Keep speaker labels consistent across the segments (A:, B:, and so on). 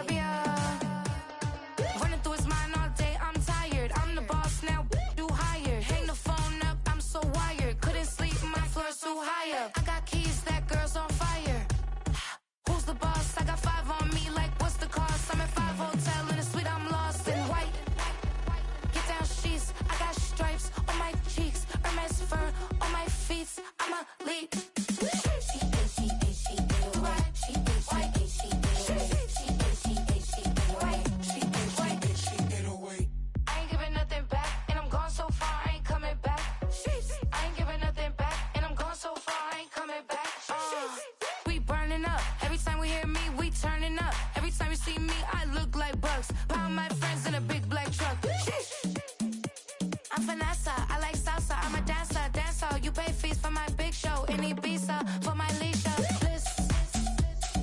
A: Yeah. Running through his mind all day, I'm tired. I'm the boss now, do higher. Hang the phone up, I'm so wired. Couldn't sleep, my floor's too high up. I got keys, that girl's on fire. Who's the boss? I got 5 on me, like what's the cost? I'm at 5 hotel in a suite, I'm lost in white. Get down sheets, I got stripes on my cheeks, Hermes fur on my feet. I'm a lead. I ain't giving nothing back, and I'm gone so far, I ain't coming back. I ain't giving nothing back, and I'm gone so far, I ain't coming back. We burning up. Every time we hear me, we turning up. Every time you see me, I look like bugs. Pound my friends in a big black truck. I'm Vanessa, I like salsa, I'm a dancer, you pay fees for my big show, in Ibiza, for my leisure, bliss.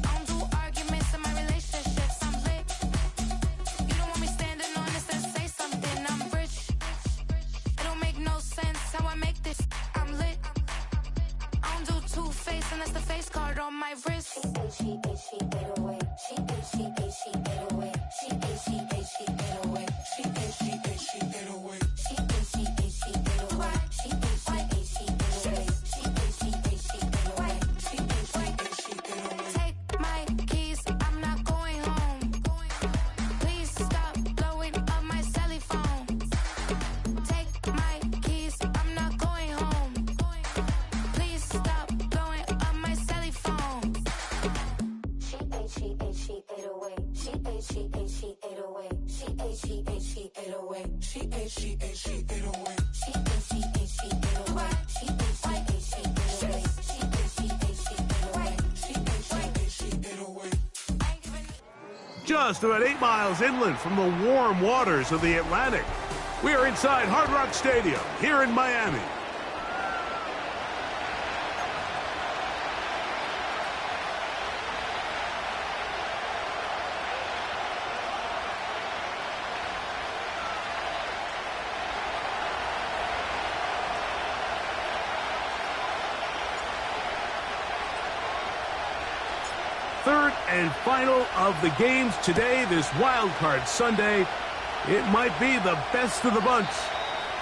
A: I don't do arguments in my relationships, I'm lit. You don't want me standing on this and say something, I'm rich. It don't make no sense how I make this, I'm lit. I don't do two-face unless the face card on my wrist. She Take my keys, I'm not going home. Please stop blowing up my celly phone. Take my keys, I'm not going home. Please stop blowing up my celly phone. She ate away. She ate away. She ate away. She ate away.
B: Just about 8 miles inland from the warm waters of the Atlantic, we are inside Hard Rock Stadium here in Miami. Third and final of the games today, this Wild Card Sunday. It might be the best of the bunch.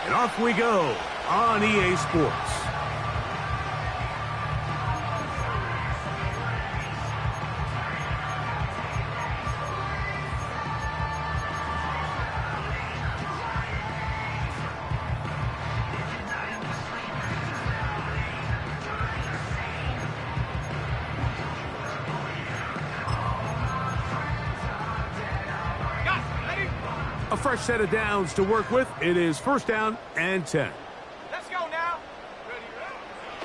B: And off we go on EA Sports. A fresh set of downs to work with. It is 1st down and 10.
C: Let's go now.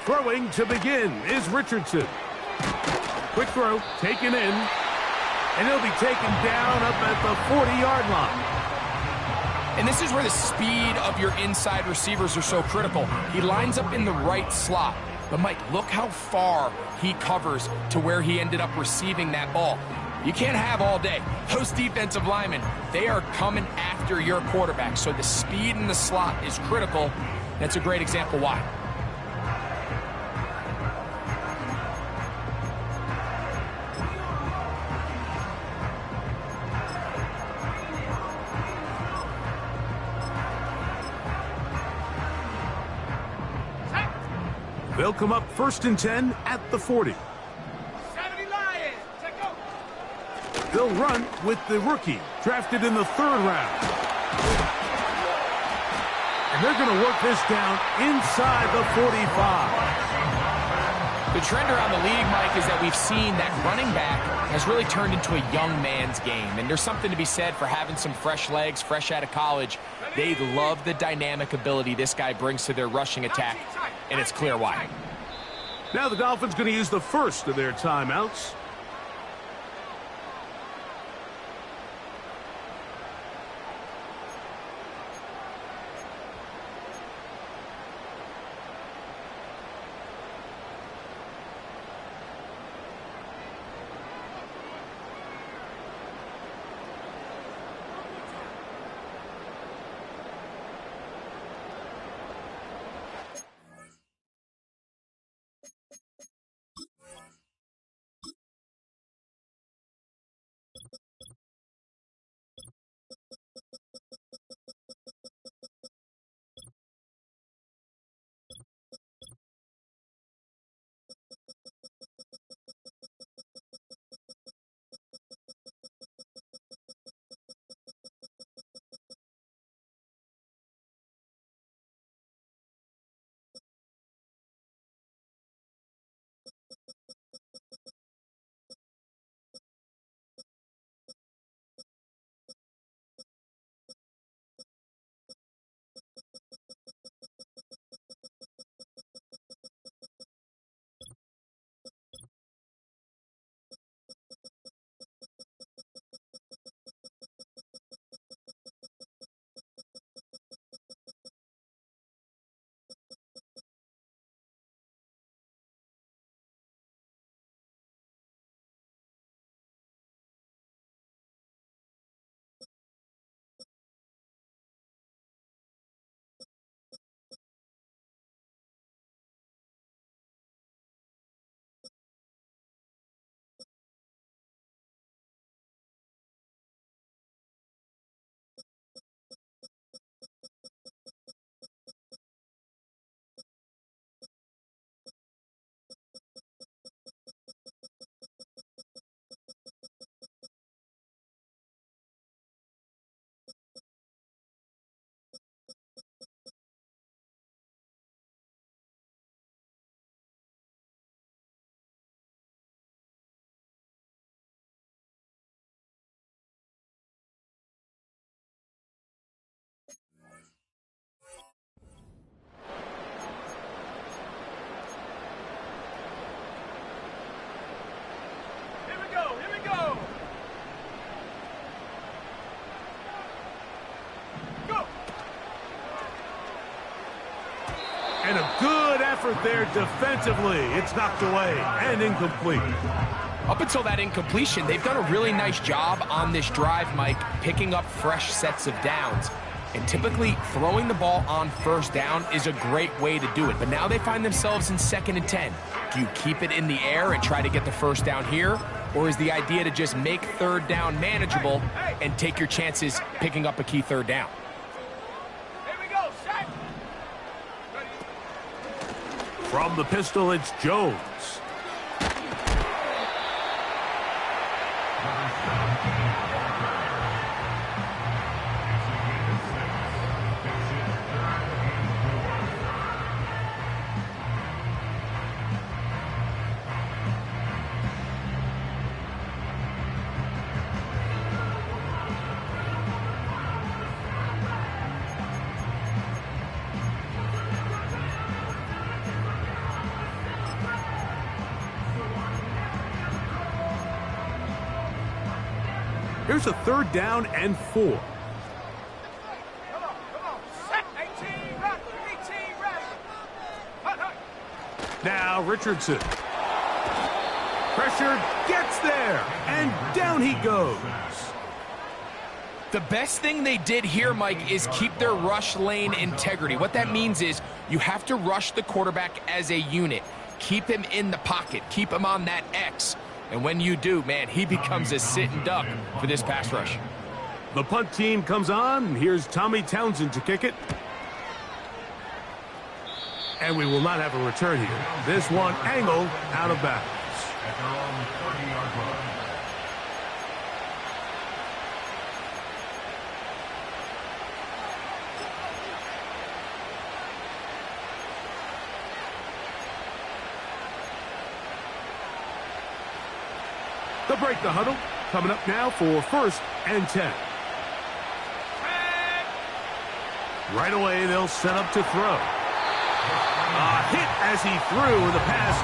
B: Throwing to begin is Richardson. Quick throw, taken in, and he'll be taken down up at the 40-yard line.
D: And this is where the speed of your inside receivers are so critical. He lines up in the right slot. But, Mike, look how far he covers to where he ended up receiving that ball. You can't have all day. Those defensive linemen, they are coming after your quarterback. So the speed in the slot is critical. That's a great example why.
B: They'll come up 1st and 10 at the 40. They'll run with the rookie, drafted in the 3rd round. And they're going to work this down inside the 45.
D: The trend around the league, Mike, is that we've seen that running back has really turned into a young man's game. And there's something to be said for having some fresh legs, fresh out of college. They love the dynamic ability this guy brings to their rushing attack, and it's clear why.
B: Now the Dolphins going to use the first of their timeouts. effort there defensively. It's knocked away and incomplete.
D: Up until that incompletion, they've done a really nice job on this drive, Mike, picking up fresh sets of downs. And typically, throwing the ball on first down is a great way to do it. But now they find themselves in 2nd and 10. Do you keep it in the air and try to get the first down here? Or is the idea to just make 3rd down manageable and take your chances picking up a key 3rd down?
B: From the pistol, it's Jones. Here's a 3rd down and 4. Now Richardson. Pressure gets there, and down he goes.
D: The best thing they did here, Mike, is keep their rush lane integrity. What that means is you have to rush the quarterback as a unit. Keep him in the pocket. Keep him on that X. And when you do, man, he becomes a sitting duck for this pass rush.
B: The punt team comes on. Here's Tommy Townsend to kick it. And we will not have a return here. This one angled out of bounds. At their own 30-yard line. They'll break the huddle. Coming up now for 1st and 10. Right away, they'll set up to throw. A hit as he threw. The pass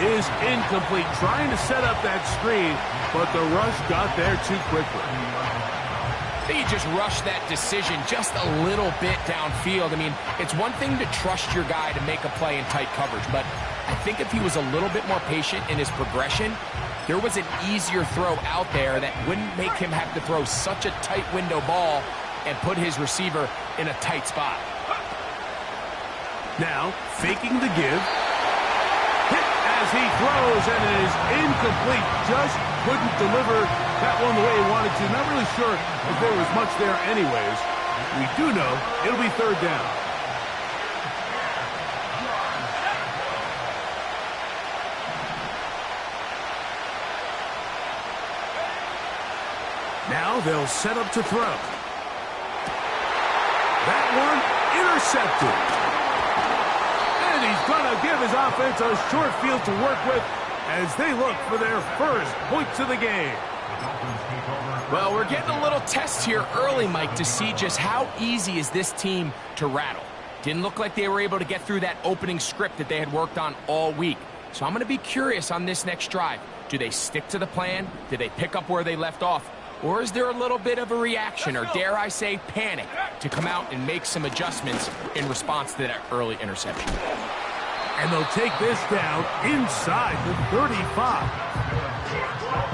B: is incomplete. Trying to set up that screen, but the rush got there too quickly.
D: He just rushed that decision just a little bit downfield. I mean, it's one thing to trust your guy to make a play in tight coverage, but I think if he was a little bit more patient in his progression, there was an easier throw out there that wouldn't make him have to throw such a tight window ball and put his receiver in a tight spot.
B: Now, faking the give. Hit as he throws, and it is incomplete. Just couldn't deliver that one the way he wanted to. Not really sure if there was much there anyways. We do know it'll be 3rd down. Now they'll set up to throw. That one intercepted. And he's going to give his offense a short field to work with as they look for their first points of the game.
D: Well, we're getting a little test here early, Mike, to see just how easy is this team to rattle. Didn't look like they were able to get through that opening script that they had worked on all week. So I'm going to be curious on this next drive. Do they stick to the plan? Do they pick up where they left off? Or is there a little bit of a reaction, or dare I say panic, to come out and make some adjustments in response to that early interception?
B: And they'll take this down inside the 35.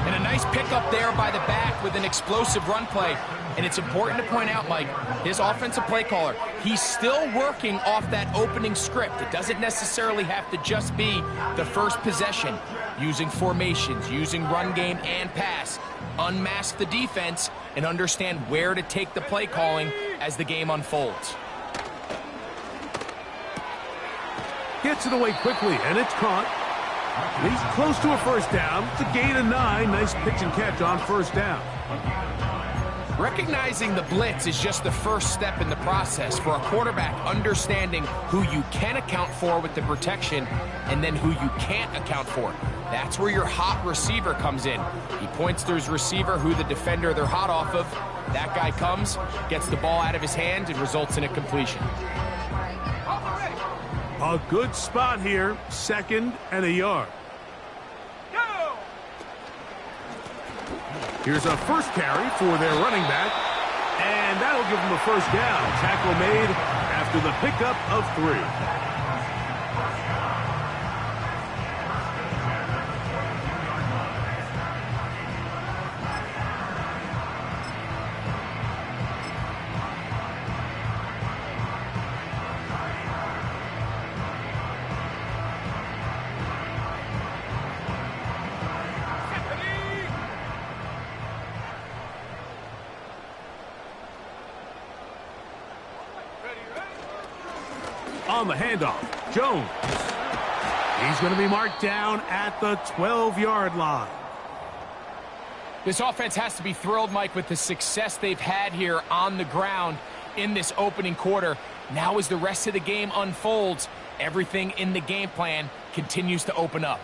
D: And a nice pickup there by the back with an explosive run play. And it's important to point out, Mike, his offensive play caller, he's still working off that opening script. It doesn't necessarily have to just be the first possession. Using formations, using run game and pass. Unmask the defense and understand where to take the play calling as the game unfolds.
B: Gets it away quickly, and it's caught. He's close to a first down. It's a gain of 9. Nice pitch and catch on first down.
D: Recognizing the blitz is just the first step in the process for a quarterback, understanding who you can account for with the protection and then who you can't account for. That's where your hot receiver comes in. He points to his receiver, who the defender they're hot off of. That guy comes, gets the ball out of his hand, and results in a completion.
B: A good spot here, 2nd and a yard. Here's a first carry for their running back, and that'll give them a first down. Tackle made after the pickup of 3. On the handoff, Jones. He's going to be marked down at the 12-yard line.
D: This offense has to be thrilled, Mike, with the success they've had here on the ground in this opening quarter. Now as the rest of the game unfolds, everything in the game plan continues to open up.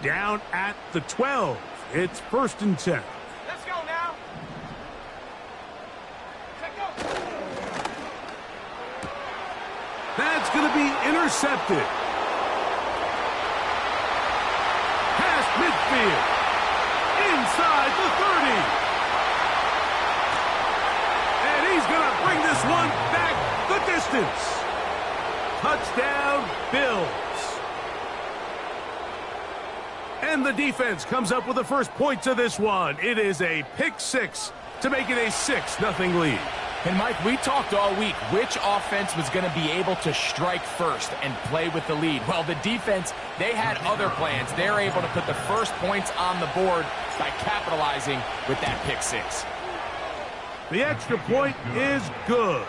B: Down at the 12. It's 1st and 10.
D: Let's go now.
B: That's going to be intercepted. Past midfield. Inside the 30. And he's going to bring this one back the distance. Touchdown, Bills. And the defense comes up with the first points of this one. It is a pick six to make it a 6-0 lead.
D: And, Mike, we talked all week which offense was going to be able to strike first and play with the lead. Well, the defense, they had other plans. They're able to put the first points on the board by capitalizing with that pick six.
B: The extra point is good.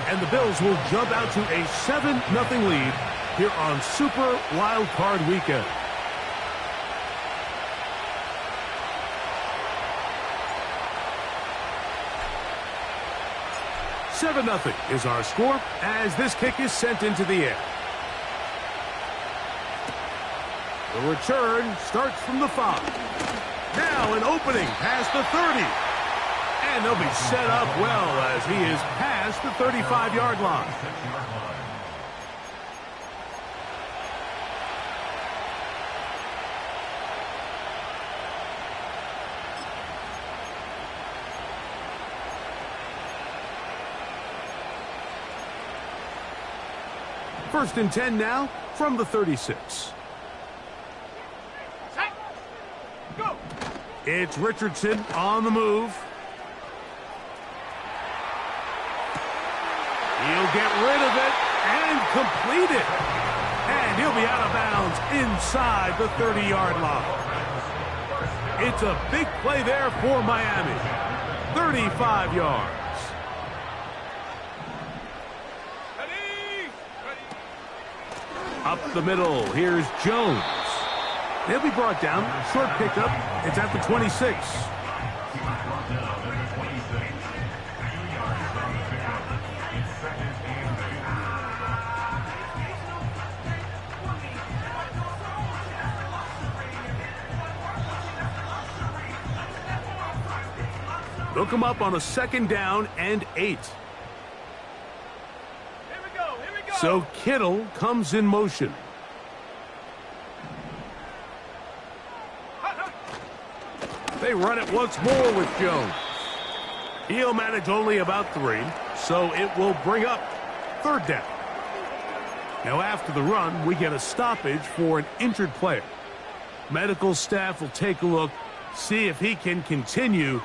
B: And the Bills will jump out to a 7-0 lead here on Super Wild Card Weekend. 7-0 is our score as this kick is sent into the air. The return starts from the 5. Now an opening past the 30. And they'll be set up well as he is past the 35-yard line. First and 10 now from the 36.
D: Go.
B: It's Richardson on the move. He'll get rid of it and complete it. And he'll be out of bounds inside the 30-yard line. It's a big play there for Miami. 35 yards. Up the middle, here's Jones. They'll be brought down. Short pickup. It's at the 26. They'll come up on a 2nd down and 8. So Kittle comes in motion. They run it once more with Jones. He'll manage only about 3, so it will bring up 3rd down. Now after the run, we get a stoppage for an injured player. Medical staff will take a look, see if he can continue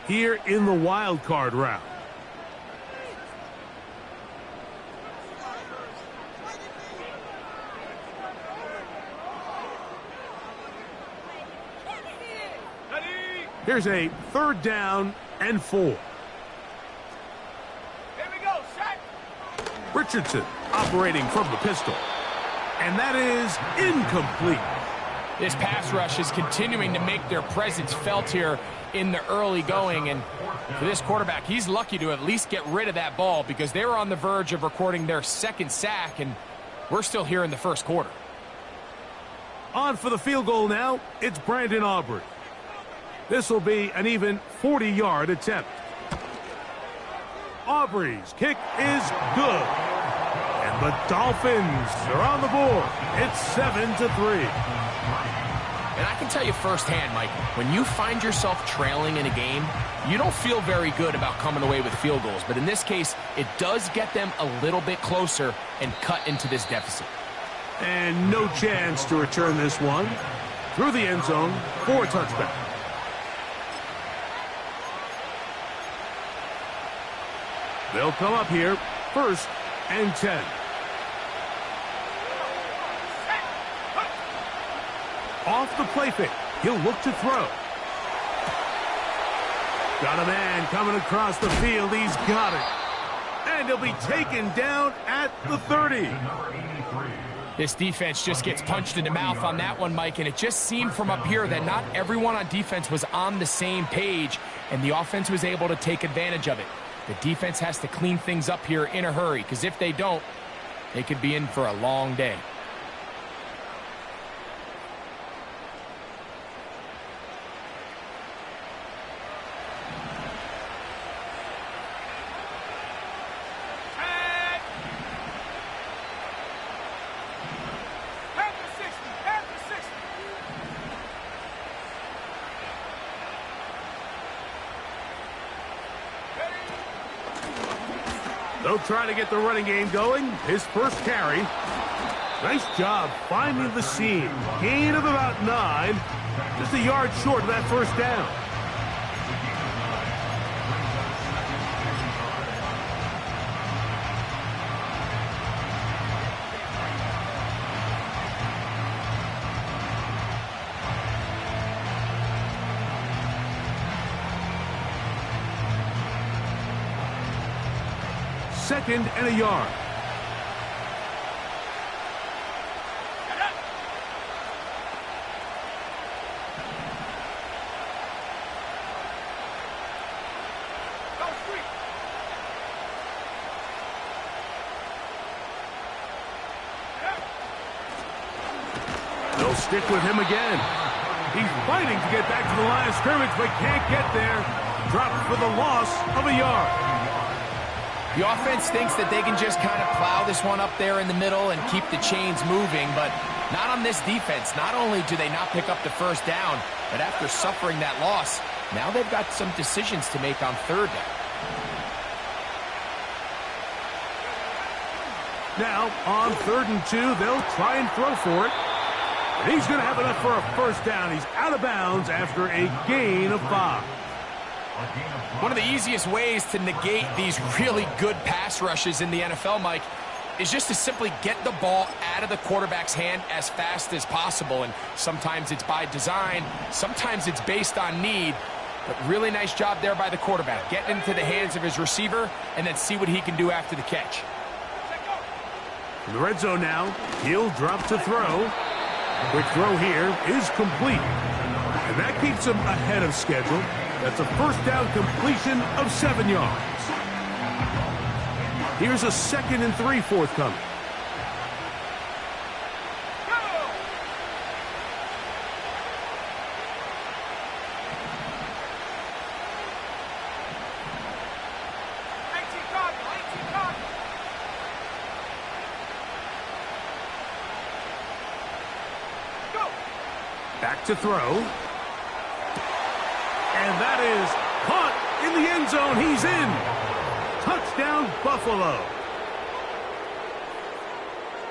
B: here in the wild card round. Here's a 3rd down and 4.
D: Here we go, set.
B: Richardson operating from the pistol. And that is incomplete.
D: This pass rush is continuing to make their presence felt here in the early going. And for this quarterback, he's lucky to at least get rid of that ball because they were on the verge of recording their 2nd sack, and we're still here in the 1st quarter.
B: On for the field goal now, it's Brandon Aubrey. This will be an even 40-yard attempt. Aubrey's kick is good. And the Dolphins are on the board. It's 7-3.
D: And I can tell you firsthand, Mike, when you find yourself trailing in a game, you don't feel very good about coming away with field goals. But in this case, it does get them a little bit closer and cut into this deficit.
B: And no chance to return this one through the end zone for a touchback. They'll come up here, 1st and 10. Off the play fake, he'll look to throw. Got a man coming across the field. He's got it. And he'll be taken down at the 30.
D: This defense just gets punched in the mouth on that one, Mike, and it just seemed from up here that not everyone on defense was on the same page, and the offense was able to take advantage of it. The defense has to clean things up here in a hurry, because if they don't, they could be in for a long day.
B: They'll try to get the running game going. His first carry. Nice job finding the seam. Gain of about 9. Just a yard short of that first down. Second and a yard. They'll stick with him again. He's fighting to get back to the line of scrimmage, but can't get there. Dropped for the loss of a yard.
D: The offense thinks that they can just kind of plow this one up there in the middle and keep the chains moving, but not on this defense. Not only do they not pick up the first down, but after suffering that loss, now they've got some decisions to make on third down.
B: Now, on 3rd and 2, they'll try and throw for it. And he's going to have enough for a first down. He's out of bounds after a gain of 5.
D: One of the easiest ways to negate these really good pass rushes in the NFL, Mike, is just to simply get the ball out of the quarterback's hand as fast as possible. And sometimes it's by design, sometimes it's based on need. But really nice job there by the quarterback. Getting into the hands of his receiver and then see what he can do after the catch.
B: In the red zone now, he'll drop to throw. Quick throw here is complete. And that keeps him ahead of schedule. That's a first down completion of 7 yards. Here's a 2nd and 3 forthcoming. Back to throw. And that is caught in the end zone. He's in. Touchdown, Buffalo.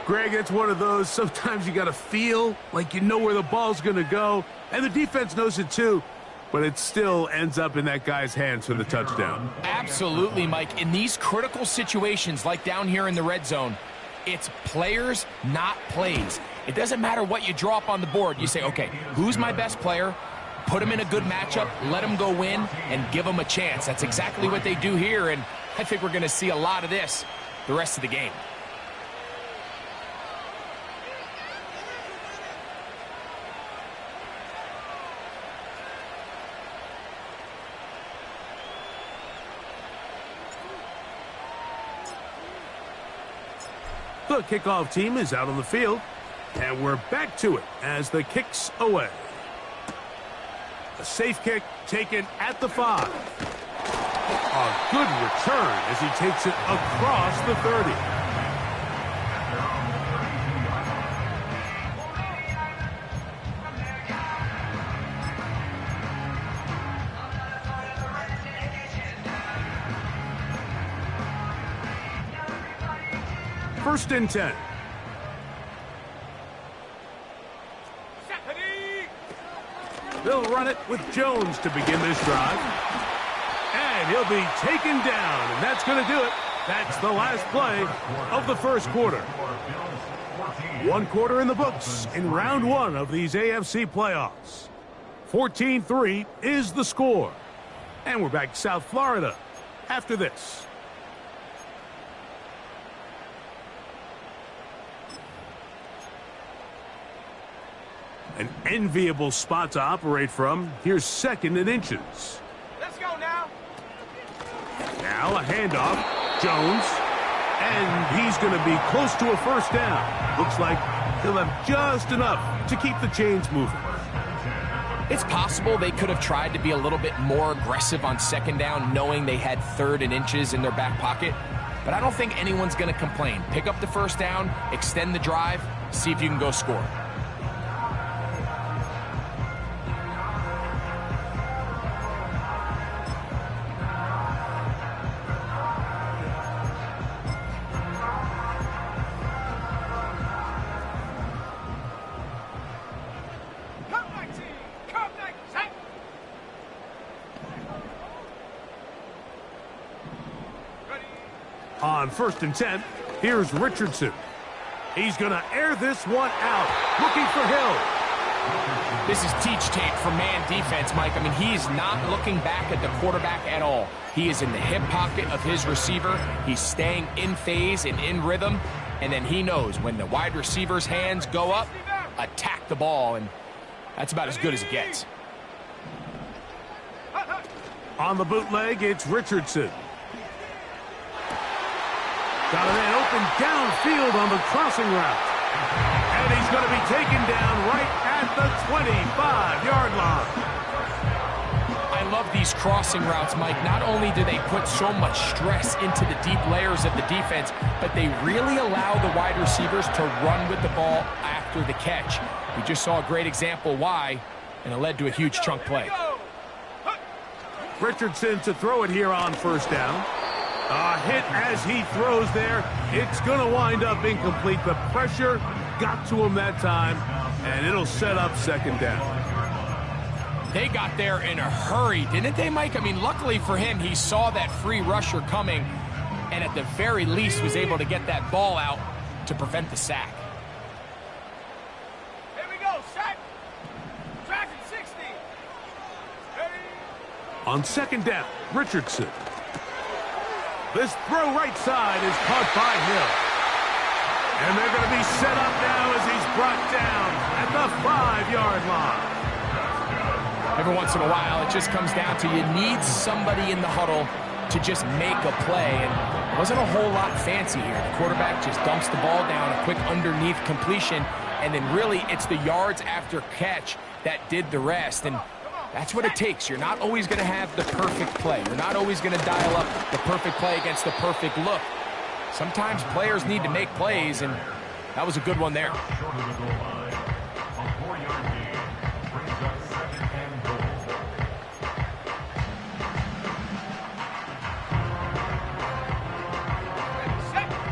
B: Greg, it's one of those, sometimes you got to feel like you know where the ball's going to go, and the defense knows it too, but it still ends up in that guy's hands for the touchdown.
D: Absolutely, Mike. In these critical situations, like down here in the red zone, it's players, not plays. It doesn't matter what you draw up on the board. You say, okay, who's my best player? Put him in a good matchup, let him go win, and give him a chance. That's exactly what they do here, and I think we're going to see a lot of this the rest of the game.
B: The kickoff team is out on the field, and we're back to it as the kick's away. A safe kick taken at the 5. A good return as he takes it across the 30. First and 10. They'll run it with Jones to begin this drive. And he'll be taken down, and that's going to do it. That's the last play of the first quarter. 1 quarter in the books in round 1 of these AFC playoffs. 14-3 is the score. And we're back to South Florida after this. An enviable spot to operate from. Here's 2nd and inches.
C: Let's go now.
B: Now a handoff. Jones. And he's going to be close to a first down. Looks like he'll have just enough to keep the chains moving.
D: It's possible they could have tried to be a little bit more aggressive on 2nd down, knowing they had 3rd and inches in their back pocket. But I don't think anyone's going to complain. Pick up the first down, extend the drive, see if you can go score.
B: On 1st and 10, here's Richardson. He's going to air this one out, looking for Hill.
D: This is teach tape for man defense, Mike. I mean, he's not looking back at the quarterback at all. He is in the hip pocket of his receiver. He's staying in phase and in rhythm. And then he knows when the wide receiver's hands go up, attack the ball. And that's about as good as it gets.
B: On the bootleg, it's Richardson. Got a man open downfield on the crossing route. And he's going to be taken down right at the 25-yard line.
D: I love these crossing routes, Mike. Not only do they put so much stress into the deep layers of the defense, but they really allow the wide receivers to run with the ball after the catch. We just saw a great example why, and it led to a huge chunk play.
B: Richardson to throw it here on 1st down. A hit as he throws there. It's going to wind up incomplete. The pressure got to him that time, and it'll set up 2nd down.
D: They got there in a hurry, didn't they, Mike? I mean, luckily for him, he saw that free rusher coming, and at the very least was able to get that ball out to prevent the sack.
C: Here we go, sack. Traffic 60. Ready?
B: On 2nd down, Richardson. This throw right side is caught by Hill. And they're going to be set up now as he's brought down at the 5-yard line.
D: Every once in a while, it just comes down to you need somebody in the huddle to just make a play. And it wasn't a whole lot fancy here. The quarterback just dumps the ball down, a quick underneath completion, and then really it's the yards after catch that did the rest. And that's what it takes. You're not always going to have the perfect play. You're not always going to dial up the perfect play against the perfect look. Sometimes players need to make plays, and that was a good one there.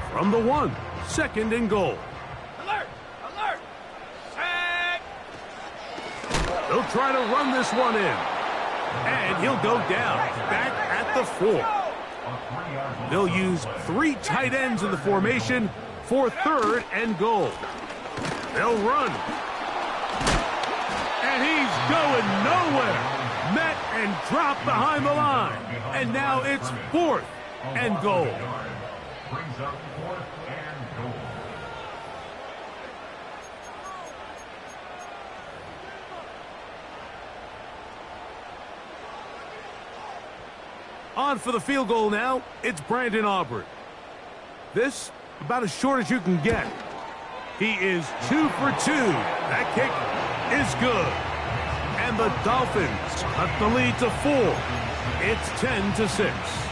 B: From the 1, 2nd and goal.
C: Alert! Alert! Sack!
B: They'll try to run this one in. And he'll go down, back at the 4. They'll use 3 tight ends in the formation for 3rd and goal. They'll run. And he's going nowhere. Met and dropped behind the line. And now it's 4th and goal.
E: Brings up 4th and goal.
B: On for the field goal now, it's Brandon Aubrey. This, about as short as you can get. He is 2 for 2. That kick is good. And the Dolphins cut the lead to 4. It's 10-6.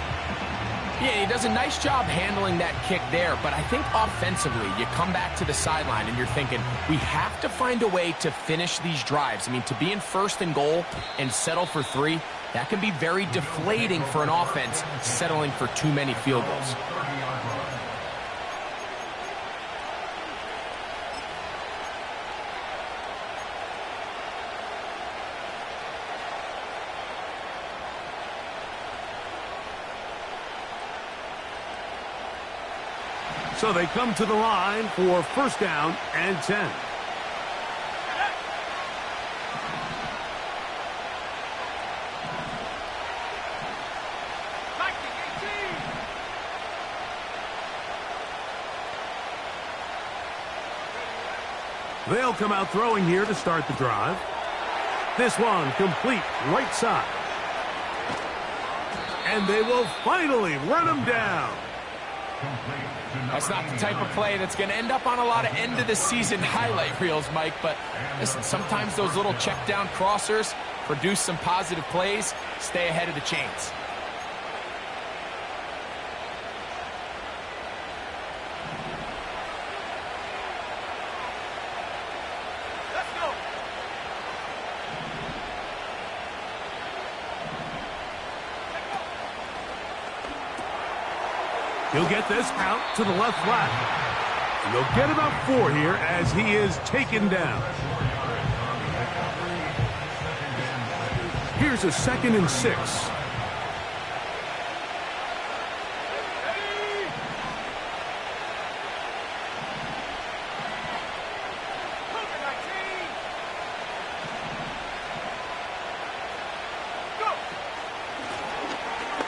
D: Yeah, he does a nice job handling that kick there, but I think offensively, you come back to the sideline and you're thinking, we have to find a way to finish these drives. I mean, to be in 1st and goal and settle for 3, that can be very deflating for an offense settling for too many field goals.
B: So they come to the line for 1st down and 10. They'll come out throwing here to start the drive. This one complete right side. And they will finally run him down.
D: That's not the type of play that's going to end up on a lot of end-of-the-season highlight reels, Mike. But listen, sometimes those little check-down crossers produce some positive plays. Stay ahead of the chains.
B: He'll get this out to the left flat. And they'll get about 4 here as he is taken down. Here's a 2nd and 6.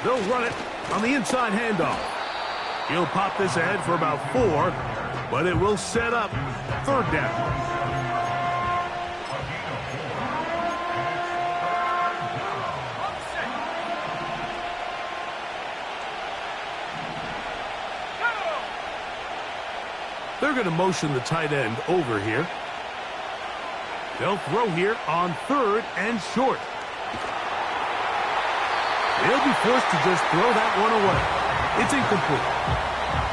B: They'll run it on the inside handoff. He'll pop this ahead for about 4, but it will set up 3rd down. They're going to motion the tight end over here. They'll throw here on 3rd and short. They'll be forced to just throw that one away. It's incomplete.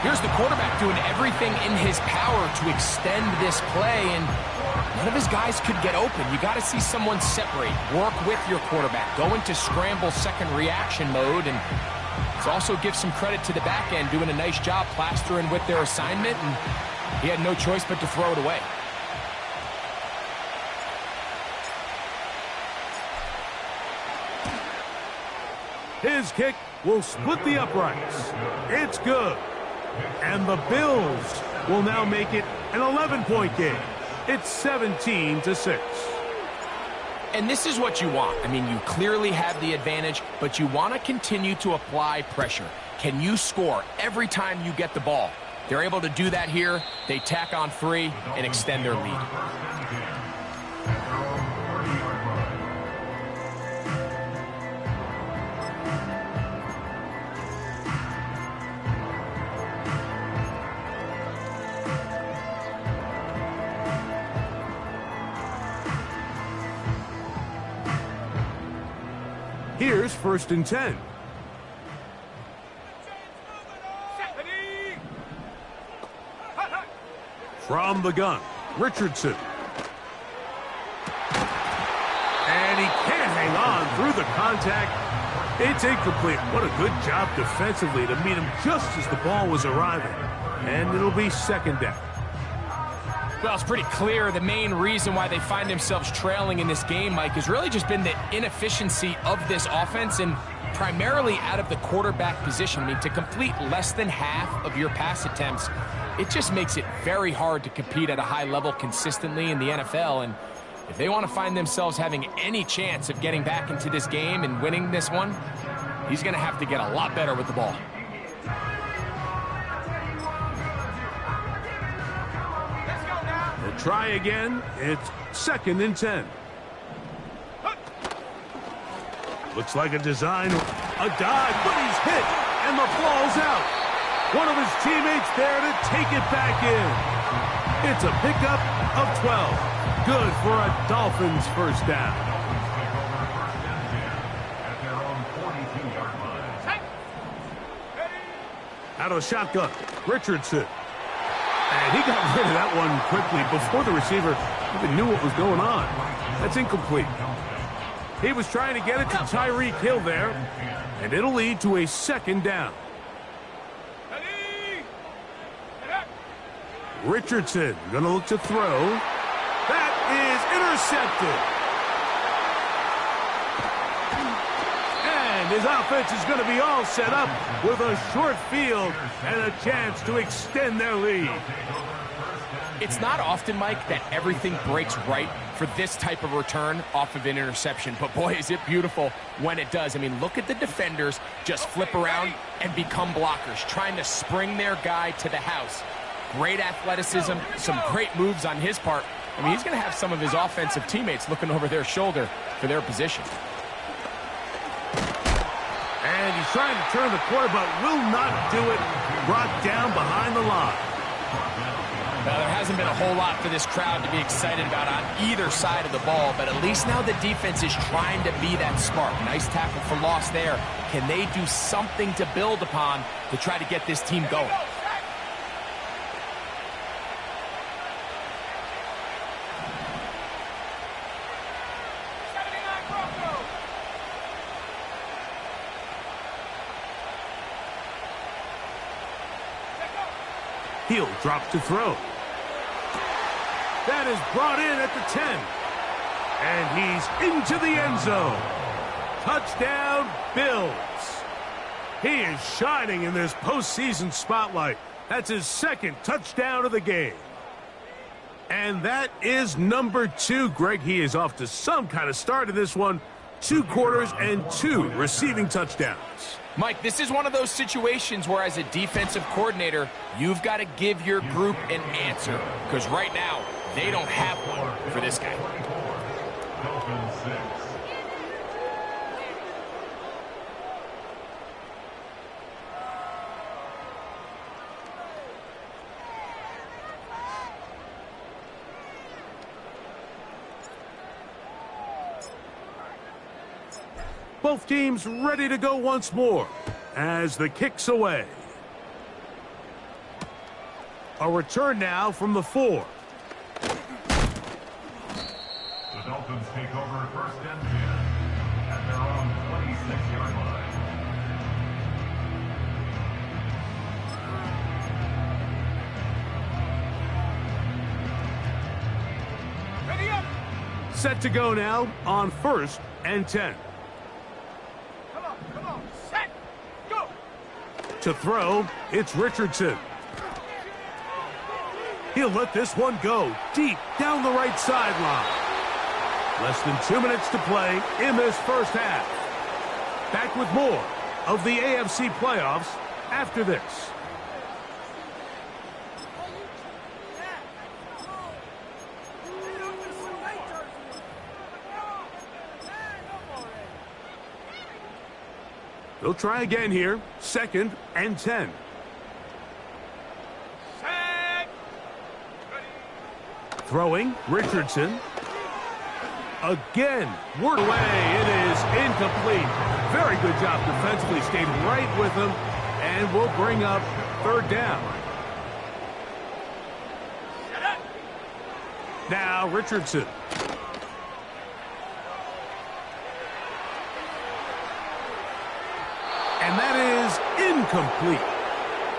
D: Here's the quarterback doing everything in his power to extend this play, and none of his guys could get open. You got to see someone separate, work with your quarterback, go into scramble second reaction mode, and let's also give some credit to the back end doing a nice job plastering with their assignment, and he had no choice but to throw it away.
B: His kick will split the uprights. It's good. And the Bills will now make it an 11-point game. It's 17-6.
D: And this is what you want. I mean, you clearly have the advantage, but you want to continue to apply pressure. Can you score every time you get the ball? They're able to do that here. They tack on 3 and extend their lead.
B: Here's 1st and 10. From the gun, Richardson. And he can't hang on through the contact. It's incomplete. What a good job defensively to meet him just as the ball was arriving. And it'll be 2nd down.
D: Well, it's pretty clear the main reason why they find themselves trailing in this game, Mike, has really just been the inefficiency of this offense and primarily out of the quarterback position. I mean, to complete less than half of your pass attempts, it just makes it very hard to compete at a high level consistently in the NFL. And if they want to find themselves having any chance of getting back into this game and winning this one, he's going to have to get a lot better with the ball.
B: Try again. It's 2nd and 10. Looks like a design, a dive, but he's hit, and the ball's out. One of his teammates there to take it back in. It's a pickup of 12. Good for a Dolphins 1st down. Out of the shotgun, Richardson. And he got rid of that one quickly before the receiver even knew what was going on. That's incomplete. He was trying to get it to Tyreek Hill there, and it'll lead to a 2nd down. Richardson going to look to throw. That is intercepted. And his offense is going to be all set up with a short field and a chance to extend their lead.
D: It's not often, Mike, that everything breaks right for this type of return off of an interception. But, boy, is it beautiful when it does. I mean, look at the defenders just flip around and become blockers, trying to spring their guy to the house. Great athleticism, some great moves on his part, I mean, he's going to have some of his offensive teammates looking over their shoulder for their position.
B: And he's trying to turn the corner, but will not do it. Brought down behind the line.
D: Now, there hasn't been a whole lot for this crowd to be excited about on either side of the ball, but at least now the defense is trying to be that smart. Nice tackle for loss there. Can they do something to build upon to try to get this team going?
B: He'll drop to throw. That is brought in at the 10. And he's into the end zone. Touchdown, Bills. He is shining in this postseason spotlight. That's his second touchdown of the game. And that is number 2. Greg, he is off to some kind of start in this one. 2 quarters and 2 receiving touchdowns.
D: Mike, this is one of those situations where as a defensive coordinator, you've got to give your group an answer. Because right now, they don't have one for this guy.
E: Dolphins 6.
B: Both teams ready to go once more as the kick's away. A return now from the 4.
E: The Dolphins take over 1st and 10 at their own 26-yard line.
C: Ready up.
B: Set to go now on 1st and 10.
C: Come on. Set. Go.
B: To throw, it's Richardson. He'll let this one go deep down the right sideline. Less than 2 minutes to play in this first half. Back with more of the AFC playoffs after this. They'll try again here. 2nd and 10.
C: Set.
B: Throwing, Richardson. Again, work away. It is incomplete. Very good job defensively. Stayed right with him. And will bring up 3rd down. Now, Richardson. And that is incomplete.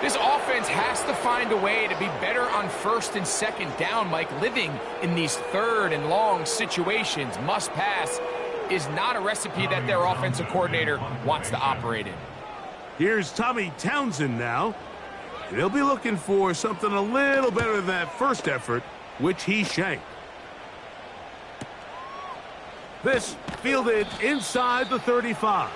D: This offense has to find a way to be better on 1st and 2nd down, Mike. Living in these 3rd and long situations, must pass, is not a recipe that their offensive coordinator wants to operate in.
B: Here's Tommy Townsend now. And he'll be looking for something a little better than that first effort, which he shanked. This fielded inside the 35.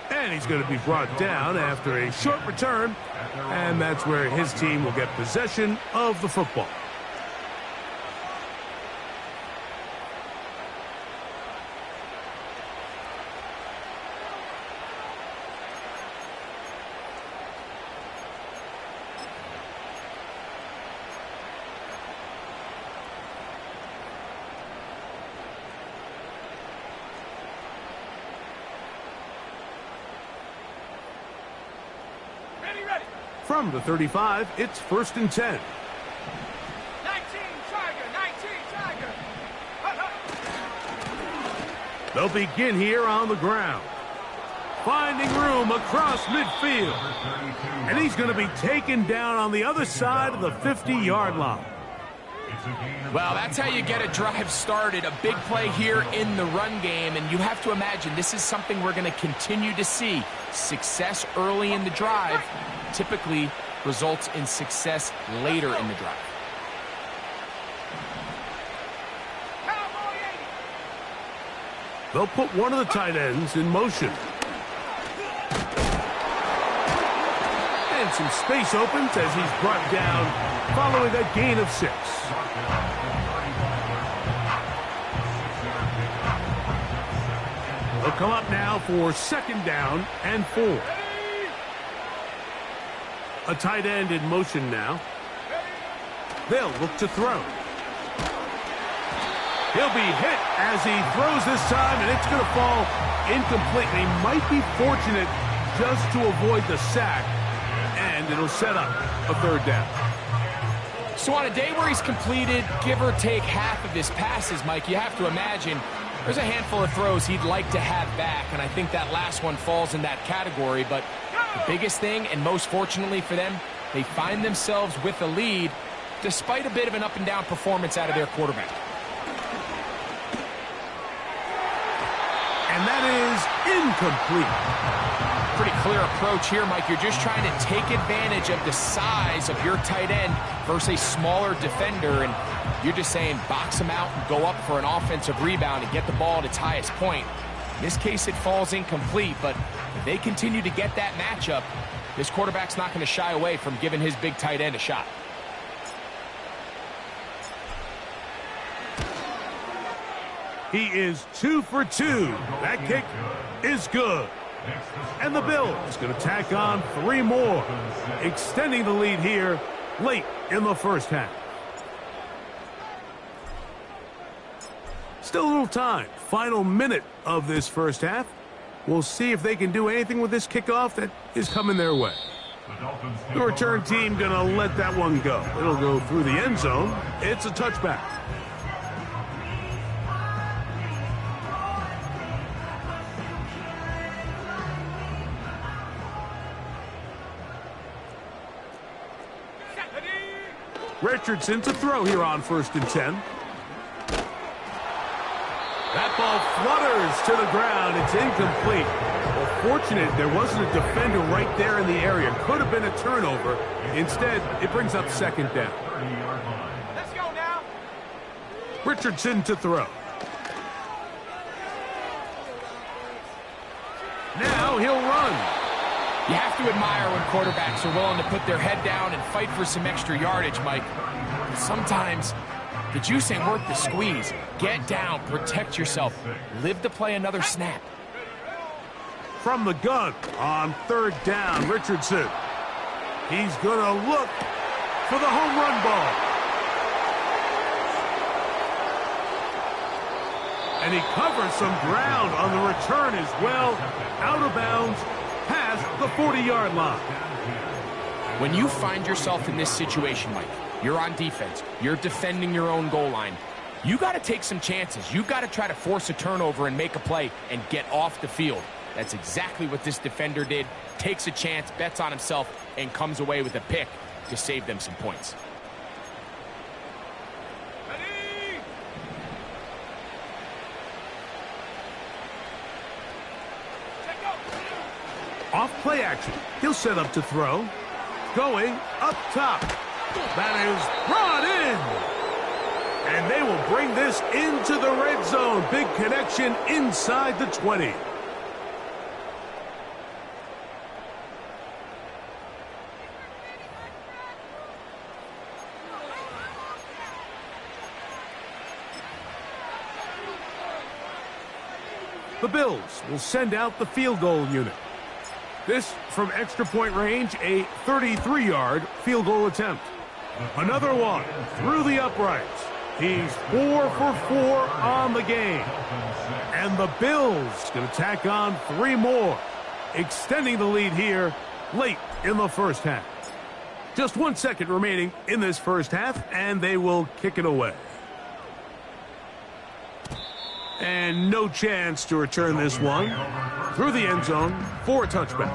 B: And he's going to be brought down after a short return. And that's where his team will get possession of the football.
C: Ready.
B: From the 35, it's 1st and 10.
C: 19 Tiger.
B: They'll begin here on the ground. Finding room across midfield. And he's going to be taken down on the other side of the 50-yard line.
D: Well, that's how you get a drive started. A big play here in the run game, and you have to imagine this is something we're going to continue to see. Success early in the drive typically results in success later in the drive.
B: They'll put one of the tight ends in motion. And some space opens as he's brought down following a gain of 6. They'll come up now for 2nd down and 4. A tight end in motion now. They'll look to throw. He'll be hit as he throws this time, and it's going to fall incomplete. He might be fortunate just to avoid the sack, and it'll set up a 3rd down.
D: So on a day where he's completed, give or take half of his passes, Mike, you have to imagine there's a handful of throws he'd like to have back, and I think that last one falls in that category. But the biggest thing, and most fortunately for them, they find themselves with a lead despite a bit of an up-and-down performance out of their quarterback.
B: And that is incomplete.
D: Pretty clear approach here, Mike. You're just trying to take advantage of the size of your tight end versus a smaller defender, and you're just saying box him out and go up for an offensive rebound and get the ball at its highest point. In this case, it falls incomplete, but if they continue to get that matchup, this quarterback's not going to shy away from giving his big tight end a shot.
B: He is 2 for 2. That kick is good. And the Bills going to tack on 3 more, extending the lead here late in the first half. Still a little time. Final minute of this first half. We'll see if they can do anything with this kickoff that is coming their way. The return team going to let that one go. It'll go through the end zone. It's a touchback. Richardson to throw here on 1st and 10. That ball flutters to the ground. It's incomplete. Well, fortunate there wasn't a defender right there in the area. Could have been a turnover. Instead, it brings up 2nd down.
C: Let's go now.
B: Richardson to throw. Now he'll run.
D: You have to admire when quarterbacks are willing to put their head down and fight for some extra yardage, Mike. Sometimes the juice ain't worth the squeeze. Get down, protect yourself, live to play another snap.
B: From the gun on 3rd down, Richardson. He's going to look for the home run ball. And he covers some ground on the return as well. Out of bounds. Past the 40-yard line.
D: When you find yourself in this situation, Mike, you're on defense, you're defending your own goal line, you got to take some chances. You got to try to force a turnover and make a play and get off the field. That's exactly what this defender did. Takes a chance, bets on himself, and comes away with a pick to save them some points.
B: Off play action. He'll set up to throw. Going up top. That is brought in. And they will bring this into the red zone. Big connection inside the 20. The Bills will send out the field goal unit. This from extra point range, a 33-yard field goal attempt. Another one through the uprights. He's 4 for 4 on the game. And the Bills going to tack on 3 more, extending the lead here late in the first half. Just 1 second remaining in this first half, and they will kick it away. And no chance to return this one through the end zone for a touchback.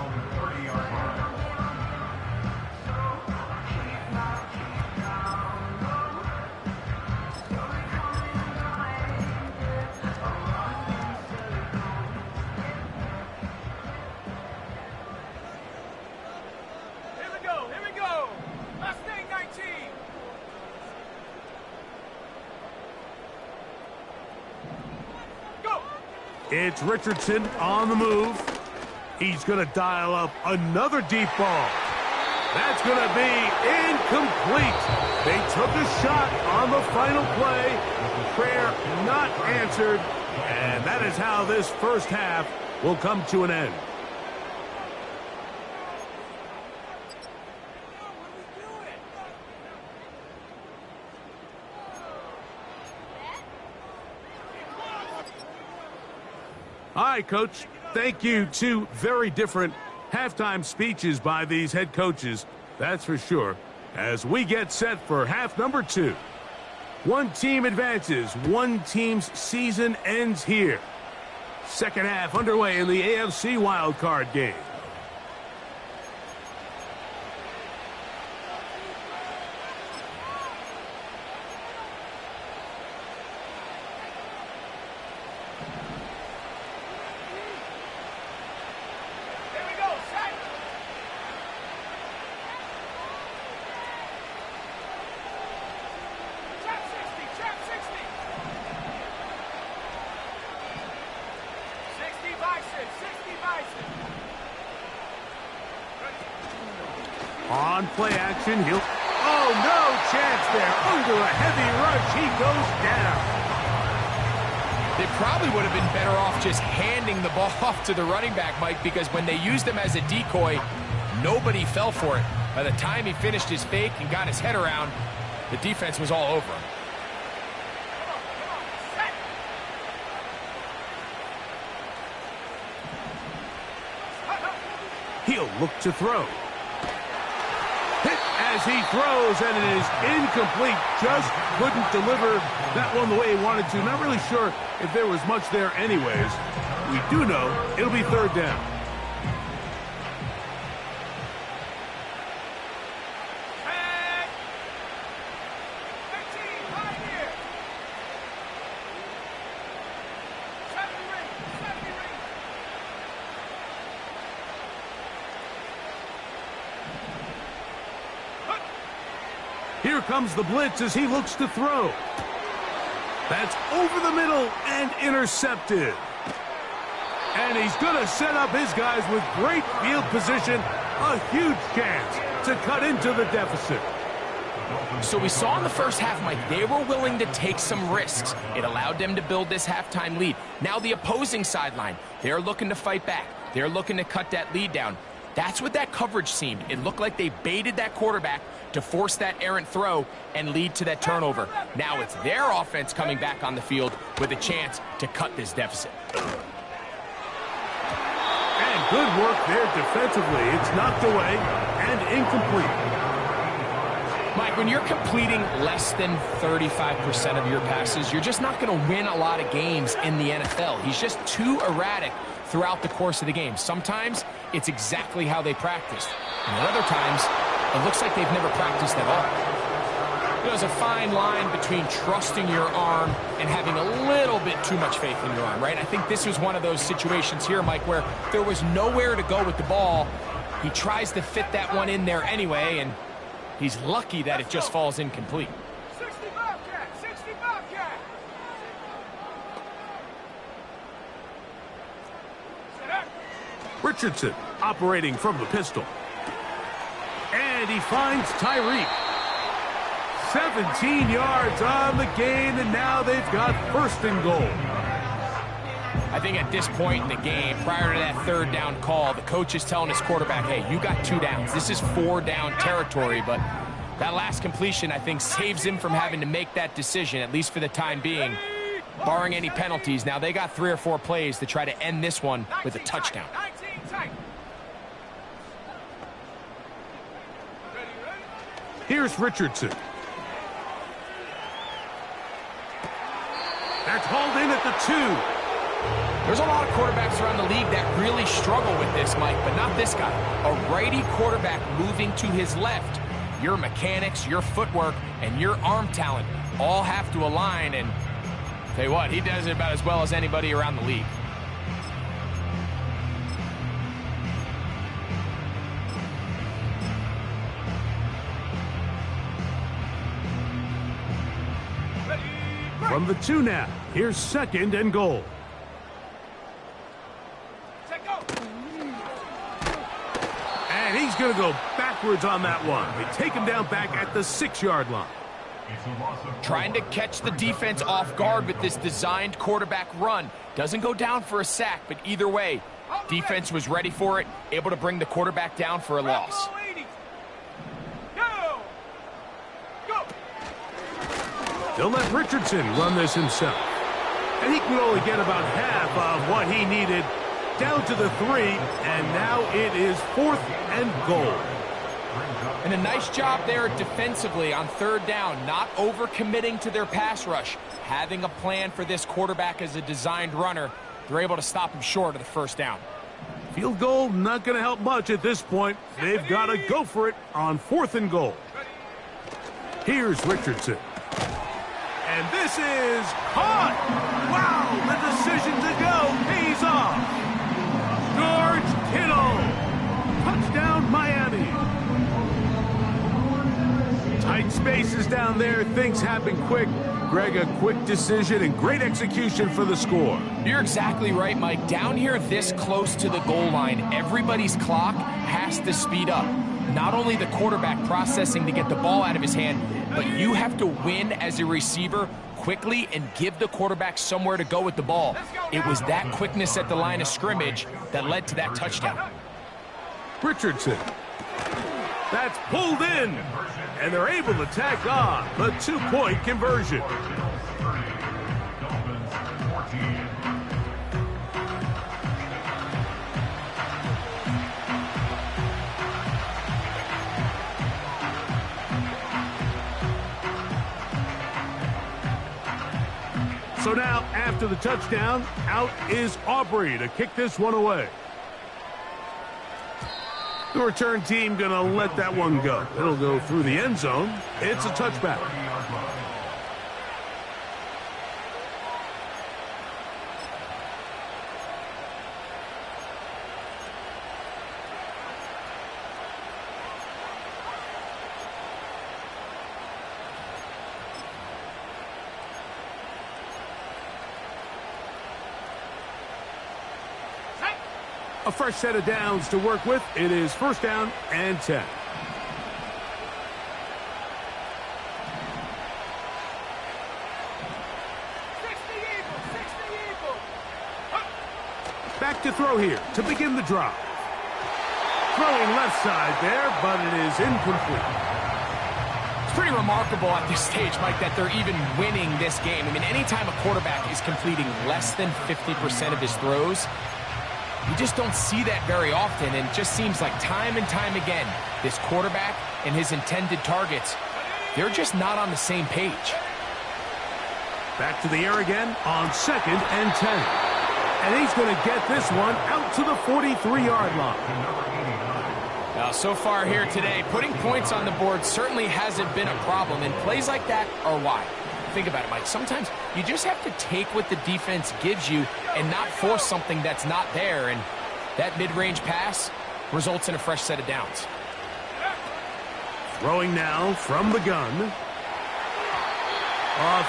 C: Here we go. Last thing, 19.
B: It's Richardson on the move. He's going to dial up another deep ball. That's going to be incomplete. They took a shot on the final play. Prayer not answered. And that is how this first half will come to an end. All right, Coach. Thank you. Two very different halftime speeches by these head coaches, that's for sure, as we get set for half number 2. One team advances. One team's season ends here. Second half underway in the AFC wildcard game. On play action, he'll... Oh, no chance there. Under a heavy rush, he goes down.
D: They probably would have been better off just handing the ball off to the running back, Mike, because when they used him as a decoy, nobody fell for it. By the time he finished his fake and got his head around, the defense was all over him.
B: He'll look to throw. Hit as he throws, and it is incomplete. Just couldn't deliver that one the way he wanted to. Not really sure if there was much there anyways. We do know it'll be third down. Here comes the blitz as he looks to throw. That's over the middle and intercepted. And he's going to set up his guys with great field position. A huge chance to cut into the deficit.
D: So we saw in the first half, Mike, they were willing to take some risks. It allowed them to build this halftime lead. Now the opposing sideline, they're looking to fight back. They're looking to cut that lead down. That's what that coverage seemed. It looked like they baited that quarterback to force that errant throw and lead to that turnover. Now it's their offense coming back on the field with a chance to cut this deficit.
B: And good work there defensively. It's knocked away and incomplete.
D: Mike, when you're completing less than 35% of your passes, you're just not going to win a lot of games in the NFL. He's just too erratic throughout the course of the game. Sometimes it's exactly how they practiced. And other times, it looks like they've never practiced at all. There's a fine line between trusting your arm and having a little bit too much faith in your arm, right? I think this was one of those situations here, Mike, where there was nowhere to go with the ball. He tries to fit that one in there anyway, and he's lucky that it just falls incomplete.
C: 60 Bobcat! 60 Bobcat!
B: Richardson operating from the pistol. And he finds Tyreek. 17 yards on the gain, and now they've got first and goal.
D: I think at this point in the game, prior to that third down call, the coach is telling his quarterback, hey, you got 2 downs. This is 4 down territory, but that last completion, I think, saves him from having to make that decision, at least for the time being, barring any penalties. Now, they got 3 or 4 plays to try to end this one with a touchdown.
C: 19 tight.
B: Here's Richardson. That's hauled in at the 2.
D: There's a lot of quarterbacks around the league that really struggle with this, Mike, but not this guy. A righty quarterback moving to his left. Your mechanics, your footwork, and your arm talent all have to align, and tell you what, he does it about as well as anybody around the league.
B: From the 2 now, here's second and goal. And he He's going to go backwards on that one. They take him down back at the 6-yard line.
D: Trying to catch the defense off guard with this designed quarterback run. Doesn't go down for a sack, but either way, defense was ready for it, able to bring the quarterback down for a loss.
B: They'll let Richardson run this himself. And he can only get about half of what he needed down to the 3, and now it is 4th and goal.
D: And a nice job there defensively on 3rd down, not overcommitting to their pass rush. Having a plan for this quarterback as a designed runner, they're able to stop him short of the 1st down.
B: Field goal not going to help much at this point. They've got to go for it on 4th and goal. Here's Richardson. And this is caught. Wow, the decision to go pays off. George Kittle. Touchdown, Miami. Tight spaces down there. Things happen quick. Greg, a quick decision and great execution for the score.
D: You're exactly right, Mike. Down here this close to the goal line, everybody's clock has to speed up. Not only the quarterback processing to get the ball out of his hand, but you have to win as a receiver quickly and give the quarterback somewhere to go with the ball. It was that quickness at the line of scrimmage that led to that touchdown.
B: Richardson. That's pulled in. And they're able to tack on the 2-point conversion. So now, after the touchdown, out is Aubrey to kick this one away. The return team going to let that one go. It'll go through the end zone. It's a touchback. A fresh set of downs to work with. It is 1st down and 10. Back to throw here to begin the drive. Throwing left side there, but it is incomplete.
D: It's pretty remarkable at this stage, Mike, that they're even winning this game. I mean, anytime a quarterback is completing less than 50% of his throws, you just don't see that very often, and it just seems like time and time again, this quarterback and his intended targets, they're just not on the same page.
B: Back to the air again on 2nd and 10. And he's going to get this one out to the 43-yard line.
D: Now, so far here today, putting points on the board certainly hasn't been a problem, and plays like that are why. Think about it, Mike. Sometimes you just have to take what the defense gives you and not force something that's not there, and that mid-range pass results in a fresh set of downs.
B: Throwing now from the gun.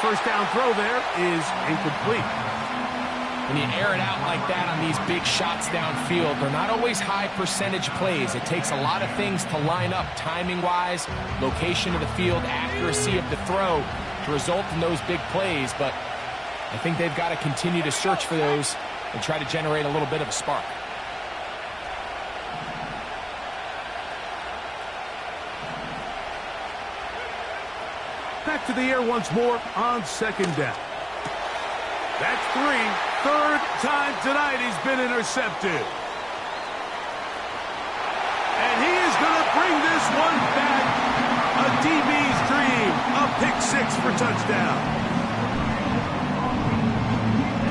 B: First down throw there is incomplete.
D: When you air it out like that on these big shots downfield, they're not always high percentage plays. It takes a lot of things to line up timing-wise, location of the field, accuracy of the throw to result in those big plays, but I think they've got to continue to search for those and try to generate a little bit of a spark.
B: Back to the air once more on 2nd down. That's 3. 3rd time tonight he's been intercepted. And he is going to bring this one back. A DB's dream. A pick 6 for touchdown.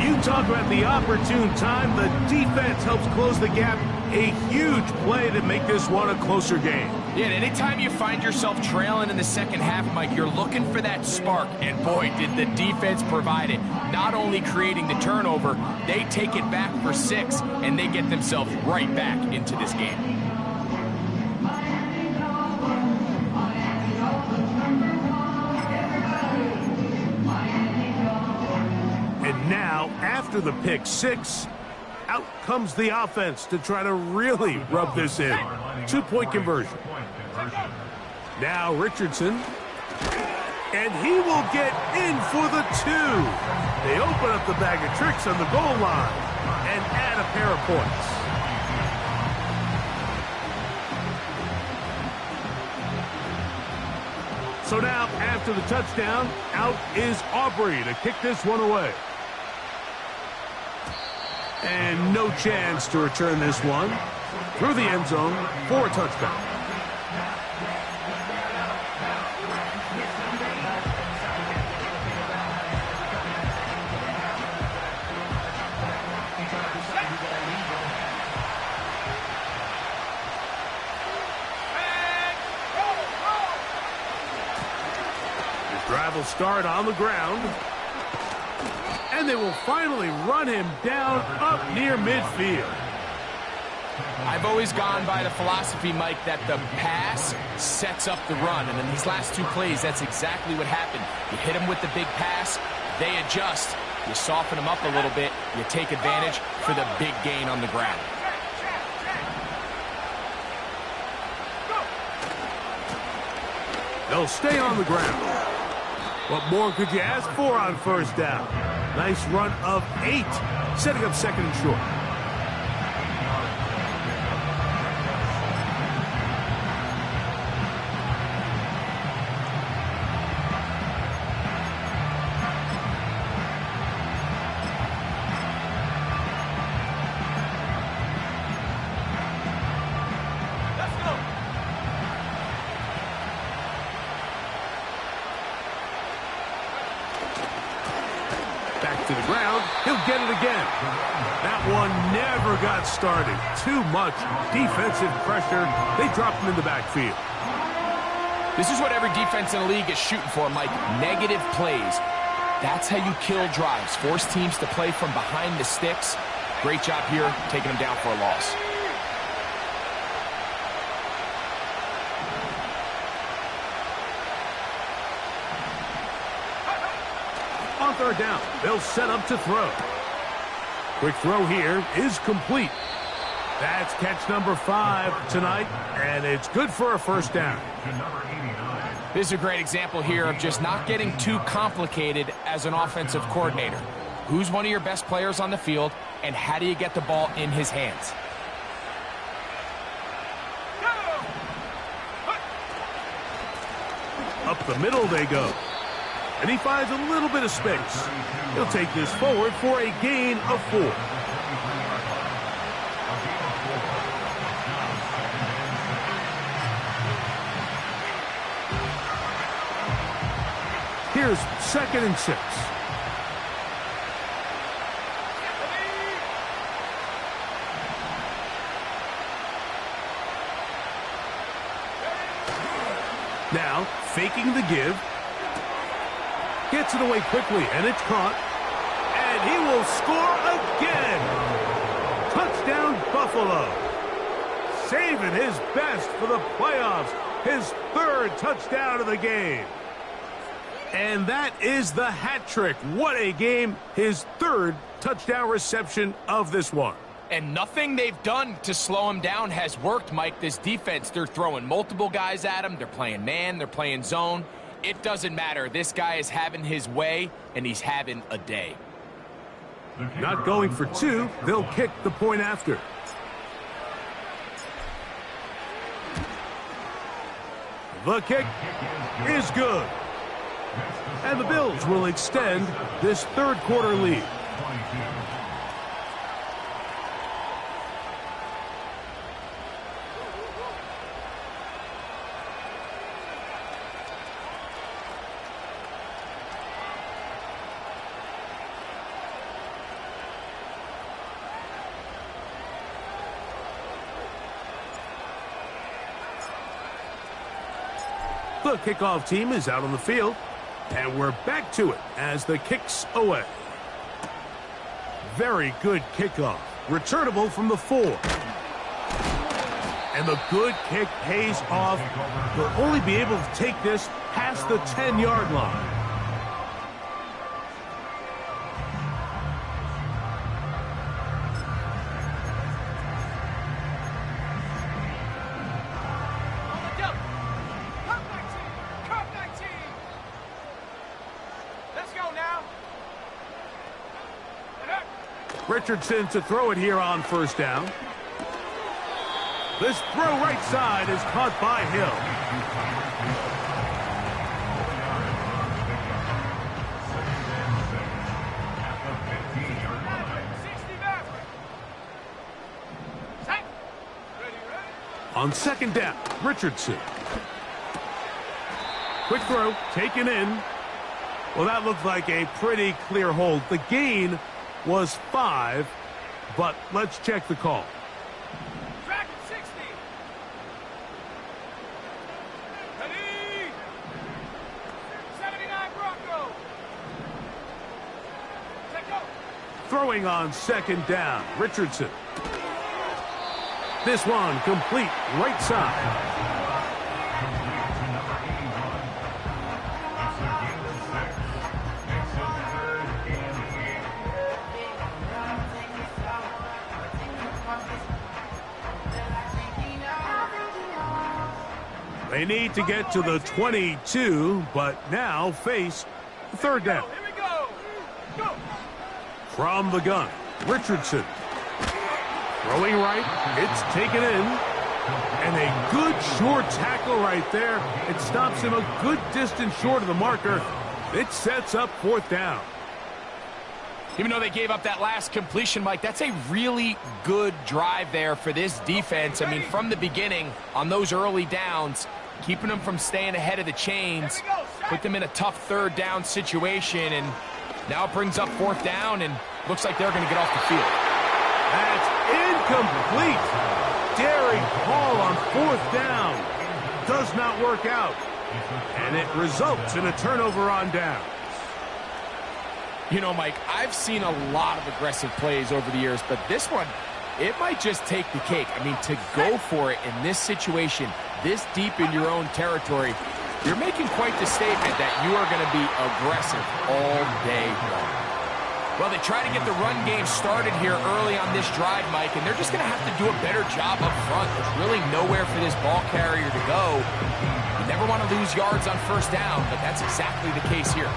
B: You talk about the opportune time. The defense helps close the gap. A huge play to make this one a closer game.
D: Yeah, and anytime you find yourself trailing in the second half, Mike, you're looking for that spark. And boy, did the defense provide it. Not only creating the turnover, they take it back for 6, and they get themselves right back into this game. And
B: now, after the pick 6, Out comes the offense to try to really rub this in. 2-point conversion. Now Richardson. And he will get in for the 2. They open up the bag of tricks on the goal line and add a pair of points. So now, after the touchdown, out is Aubrey to kick this one away. And no chance to return this one through the end zone for a touchdown. Drive will start on the ground. And they will finally run him down up near midfield.
D: I've always gone by the philosophy, Mike, that the pass sets up the run. And in these last 2 plays, that's exactly what happened. You hit them with the big pass, they adjust. You soften them up a little bit, you take advantage for the big gain on the ground.
B: They'll stay on the ground. What more could you ask for on first down? Nice run of 8, setting up second and short. Back to the ground. He'll get it again. That one never got started. Too much defensive pressure. They dropped him in the backfield.
D: This is what every defense in the league is shooting for, Mike. Negative plays. That's how you kill drives. Force teams to play from behind the sticks. Great job here, taking them down for a loss.
B: On third down, they'll set up to throw. Quick throw here is complete. That's catch number 5 tonight, and it's good for a first down.
D: This is a great example here of just not getting too complicated as an offensive coordinator. Who's one of your best players on the field, and how do you get the ball in his hands?
B: Up the middle they go. And he finds a little bit of space. He'll take this forward for a gain of 4. Here's second and 6. Now, faking the give. Gets it away quickly, and it's caught. And he will score again. Touchdown, Buffalo. Saving his best for the playoffs. His 3rd touchdown of the game. And that is the hat trick. What a game. His 3rd touchdown reception of this one.
D: And nothing they've done to slow him down has worked, Mike. This defense, they're throwing multiple guys at him. They're playing man. They're playing zone. It doesn't matter. This guy is having his way, and he's having a day.
B: Not going for 2. They'll kick the point after. The kick is good. And the Bills will extend this 3rd quarter lead. The kickoff team is out on the field, and we're back to it as the kick's away. Very good kickoff. Returnable from the 4. And the good kick pays off. They'll only be able to take this past the 10-yard line. Richardson to throw it here on first down. This throw right side is caught by Hill. On second down, Richardson. Quick throw, taken in. Well, that looked like a pretty clear hold. The gain was 5, but let's check the call.
C: Track at 60. Ready. 79 Bronco. Take go.
B: Throwing on second down, Richardson. This one complete right side. They need to get to the 22, but now face third down.
C: Here we go. Go.
B: From the gun, Richardson. Throwing right, it's taken in. And a good short tackle right there. It stops him a good distance short of the marker. It sets up fourth down.
D: Even though they gave up that last completion, Mike, that's a really good drive there for this defense. I mean, from the beginning, on those early downs, keeping them from staying ahead of the chains, put them in a tough third down situation, and now it brings up fourth down, and looks like they're going to get off the field.
B: That's incomplete. Daring Hall on fourth down. Does not work out. And it results in a turnover on down.
D: You know, Mike, I've seen a lot of aggressive plays over the years, but this one, it might just take the cake. I mean, to go for it in this situation, this deep in your own territory, you're making quite the statement that you are going to be aggressive all day long. Well, they try to get the run game started here early on this drive, Mike, and they're just going to have to do a better job up front. There's really nowhere for this ball carrier to go. You never want to lose yards on first down, but that's exactly the case here.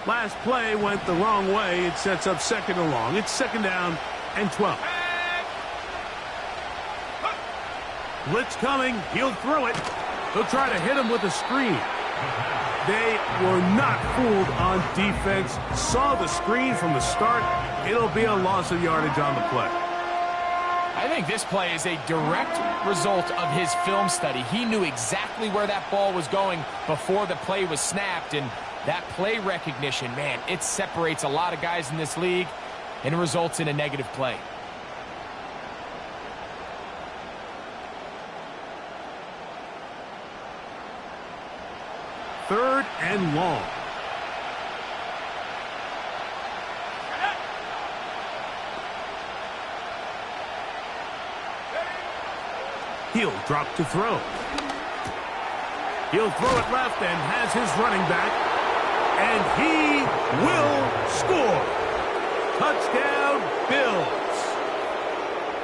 B: Last play went the wrong way. It sets up second and long. It's second down and 12. Blitz coming. He'll throw it. He'll try to hit him with a screen. They were not fooled on defense. Saw the screen from the start. It'll be a loss of yardage on the play.
D: I think this play is a direct result of his film study. He knew exactly where that ball was going before the play was snapped, and that play recognition, man, it separates a lot of guys in this league and results in a negative play.
B: Third and long. He'll drop to throw. He'll throw it left and has his running back. And he will score. Touchdown, Bills.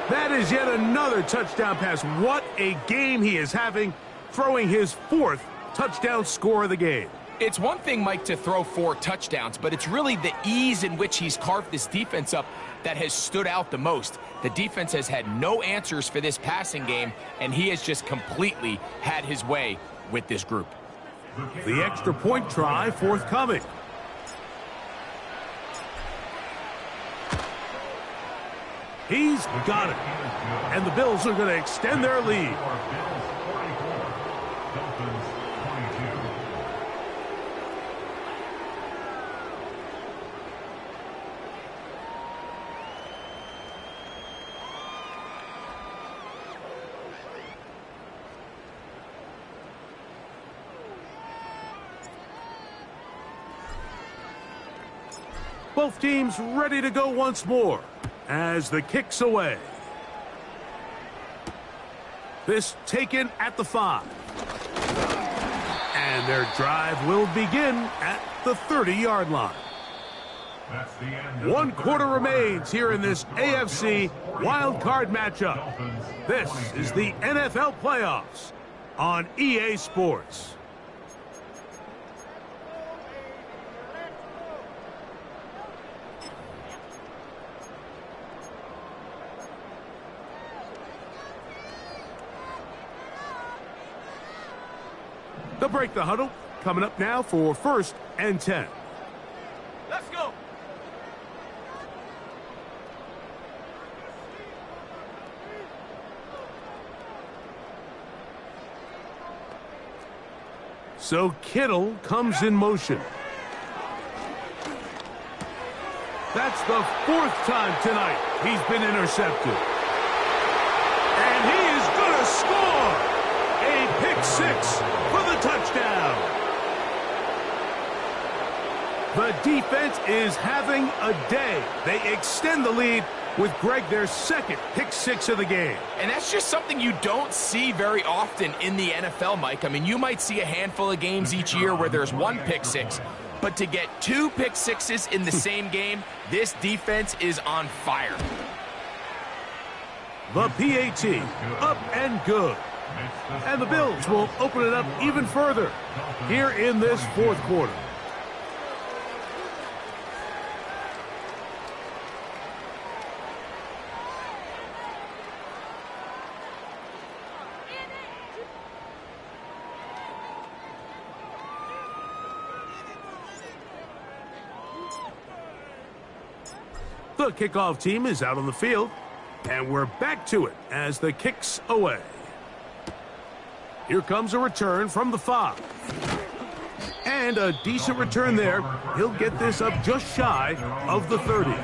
B: That is yet another touchdown pass. What a game he is having, throwing his 4th touchdown score of the game.
D: It's one thing, Mike, to throw 4 touchdowns, but it's really the ease in which he's carved this defense up that has stood out the most. The defense has had no answers for this passing game, and he has just completely had his way with this group.
B: The extra point try forthcoming. He's got it. And the Bills are going to extend their lead. Both teams ready to go once more as the kick's away. This taken at the 5. And their drive will begin at the 30-yard line.
E: That's the end.
B: One quarter remains here in this AFC wild card matchup. This is the NFL playoffs on EA Sports. They'll break the huddle. Coming up now for 1st and 10.
C: Let's go.
B: So Kittle comes in motion. That's the 4th time tonight he's been intercepted. And he is going to score a pick 6 for the touchdown. The defense is having a day. They extend the lead with Greg their 2nd pick 6 of the game.
D: And that's just something you don't see very often in the NFL, Mike. I mean, you might see a handful of games each year where there's 1 pick 6, but to get 2 pick 6s in the same game, this defense is on fire.
B: The PAT, up and good. And the Bills will open it up even further here in this 4th quarter. The kickoff team is out on the field, and we're back to it as the kick's away. Here comes a return from the 5. And a decent return there. He'll get this up just shy of the 30.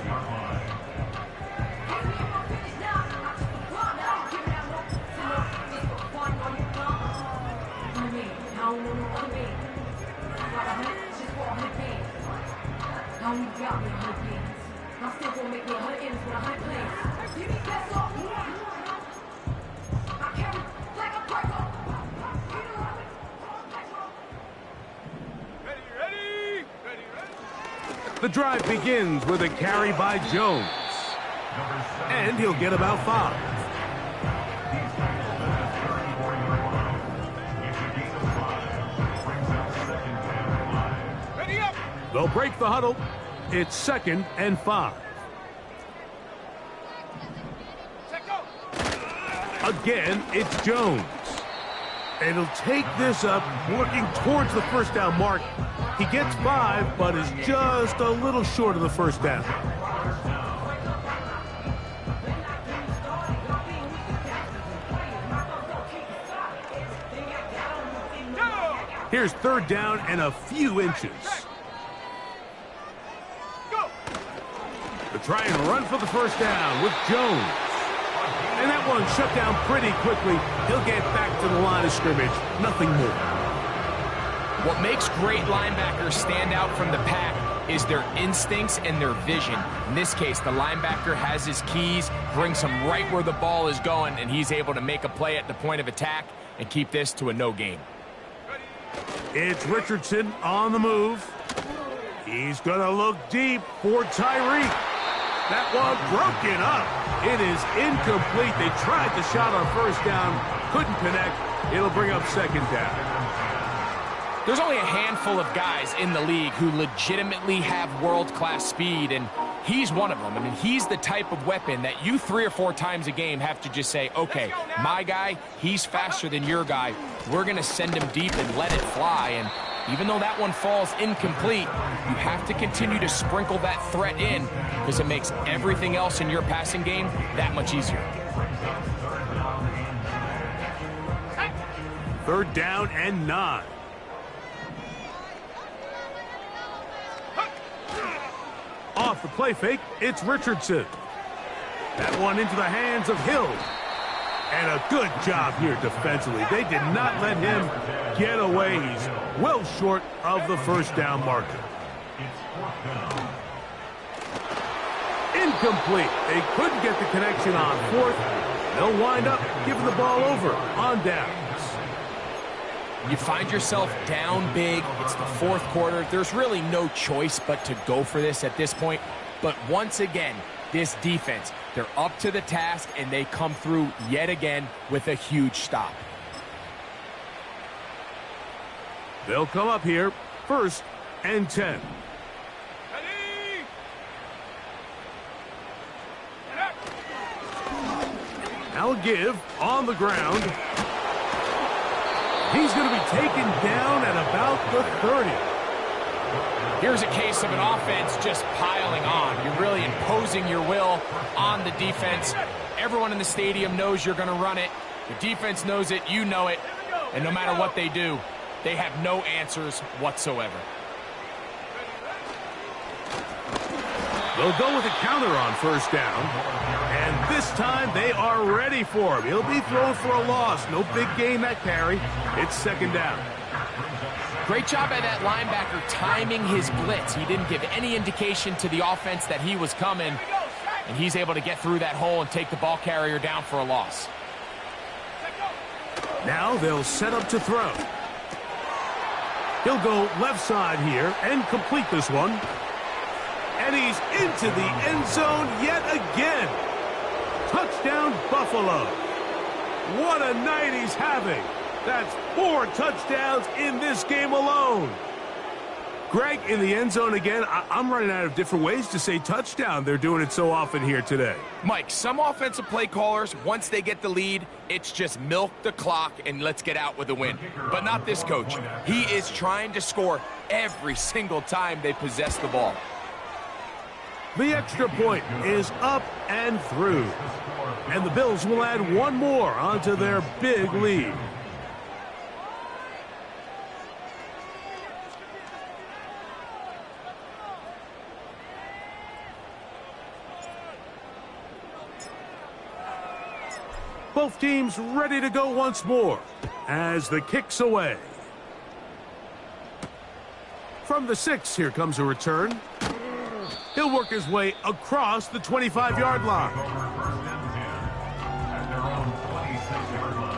B: The drive begins with a carry by Jones. And he'll get about 5.
C: Ready up.
B: They'll break the huddle. It's 2nd and 5.
C: Check go.
B: Again, it's Jones. And he'll take this up, working towards the 1st down mark. He gets 5, but is just a little short of the 1st down. Here's 3rd down and a few inches.
C: Go.
B: To try and run for the 1st down with Jones. And that one shut down pretty quickly. He'll get back to the line of scrimmage. Nothing more.
D: What makes great linebackers stand out from the pack is their instincts and their vision. In this case, the linebacker has his keys, brings him right where the ball is going, and he's able to make a play at the point of attack and keep this to a no gain.
B: It's Richardson on the move. He's going to look deep for Tyreek. That one broken up. It is incomplete. They tried the shot on 1st down, couldn't connect. It'll bring up 2nd down.
D: There's only a handful of guys in the league who legitimately have world-class speed, and he's one of them. I mean, he's the type of weapon that you 3 or 4 times a game have to just say, okay, my guy, he's faster than your guy. We're going to send him deep and let it fly. And even though that one falls incomplete, you have to continue to sprinkle that threat in because it makes everything else in your passing game that much easier.
B: 3rd down and 9. Off the play fake, it's Richardson. That one into the hands of Hill. And a good job here defensively. They did not let him get away. He's well short of the 1st down marker. Incomplete. They couldn't get the connection on 4th. They'll wind up giving the ball over on downs.
D: You find yourself down big. It's the fourth quarter. There's really no choice but to go for this at this point. But once again, this defense, they're up to the task, and they come through yet again with a huge stop.
B: They'll come up here, 1st and 10.
C: Ready?
B: Now a give on the ground. He's going to be taken down at about the 30.
D: Here's a case of an offense just piling on. You're really imposing your will on the defense. Everyone in the stadium knows you're going to run it. The defense knows it, you know it. And no matter what they do, they have no answers whatsoever.
B: They'll go with a counter on 1st down. And this time they are ready for him. He'll be thrown for a loss. No big gain that carry. It's 2nd down.
D: Great job by that linebacker timing his blitz. He didn't give any indication to the offense that he was coming. And he's able to get through that hole and take the ball carrier down for a loss.
B: Now they'll set up to throw. He'll go left side here and complete this one. And he's into the end zone yet again. Touchdown, Buffalo. What a night he's having. That's 4 touchdowns in this game alone. Greg, in the end zone again. I'm running out of different ways to say touchdown. They're doing it so often here today.
D: Mike, some offensive play callers, once they get the lead, it's just milk the clock and let's get out with a win. But not this coach. He is trying to score every single time they possess the ball.
B: The extra point is up and through. And the Bills will add one more onto their big lead. Both teams ready to go once more as the kick's away. From the 6, here comes a return. He'll work his way across the 25-yard line.
E: At their own 26-yard line.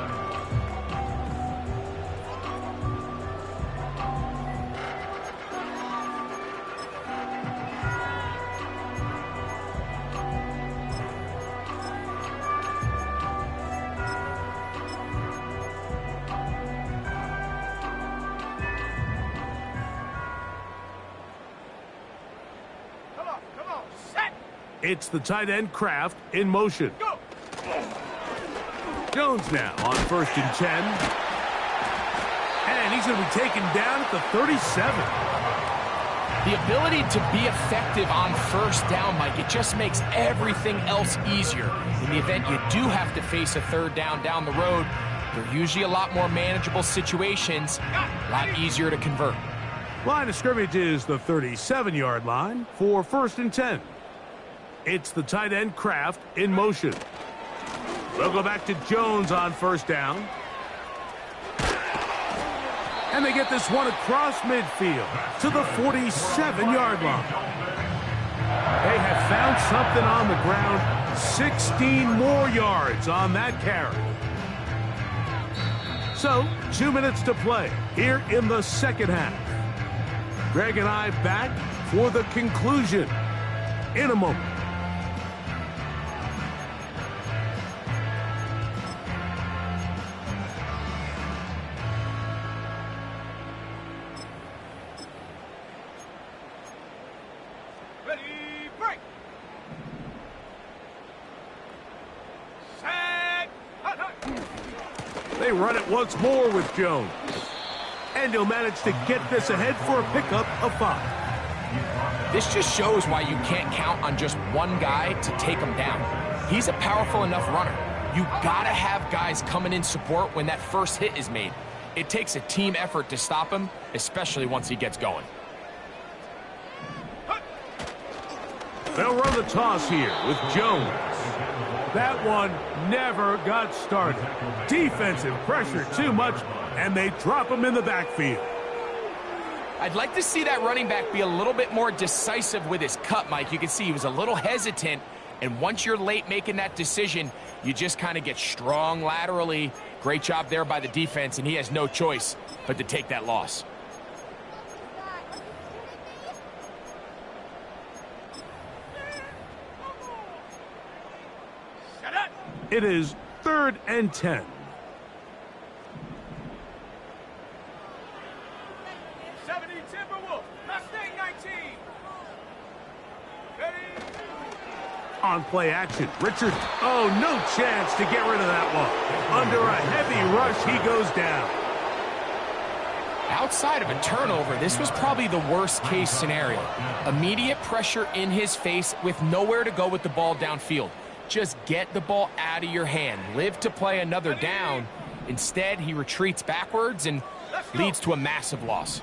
B: It's the tight end Kraft in motion.
C: Go.
B: Jones now on 1st and 10. And he's going to be taken down at the 37.
D: The ability to be effective on 1st down, Mike, it just makes everything else easier. In the event you do have to face a 3rd down the road, they're usually a lot more manageable situations, a lot easier to convert.
B: Line of scrimmage is the 37-yard line for 1st and 10. It's the tight end Kraft in motion. They'll go back to Jones on 1st down. And they get this one across midfield to the 47-yard line. They have found something on the ground. 16 more yards on that carry. So, 2 minutes to play here in the 2nd half. Greg and I back for the conclusion in a moment.
C: Ready, break. Set. Hut, hut.
B: They run it once more with Jones. And he'll manage to get this ahead for a pickup of 5.
D: This just shows why you can't count on just one guy to take him down. He's a powerful enough runner. You gotta have guys coming in support when that first hit is made. It takes a team effort to stop him, especially once he gets going.
B: They'll run the toss here with Jones. That one never got started. Defensive pressure too much, and they drop him in the backfield.
D: I'd like to see that running back be a little bit more decisive with his cut, Mike. You can see he was a little hesitant, and once you're late making that decision, you just kind of get strong laterally Great job there by the defense, and he has no choice but to take that loss.
B: It is 3rd and 10. On play action, Richard. Oh, no chance to get rid of that one. Under a heavy rush, he goes down.
D: Outside of a turnover, this was probably the worst case scenario. Immediate pressure in his face with nowhere to go with the ball downfield. Just get the ball out of your hand. Live to play another down. Instead, he retreats backwards and leads to a massive loss.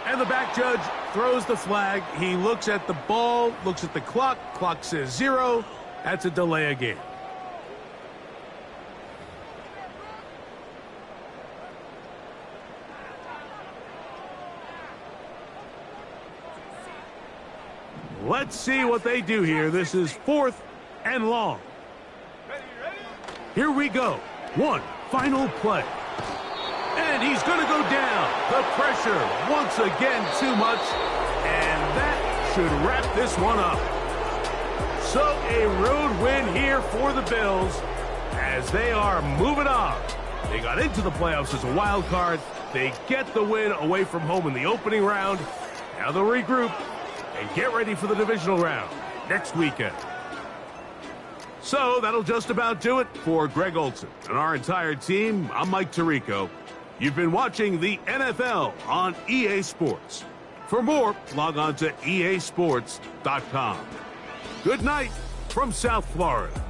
B: And the back judge throws the flag. He looks at the ball, looks at the clock. Clock says 0. That's a delay of game. Let's see what they do here. This is 4th and long. Here we go. One final play. And he's going to go down. The pressure once again too much. And that should wrap this one up. So a road win here for the Bills as they are moving on. They got into the playoffs as a wild card. They get the win away from home in the opening round. Now they'll regroup and get ready for the divisional round next weekend. So that'll just about do it for Greg Olson and our entire team. I'm Mike Tirico. You've been watching the NFL on EA Sports. For more, log on to easports.com. Good night from South Florida.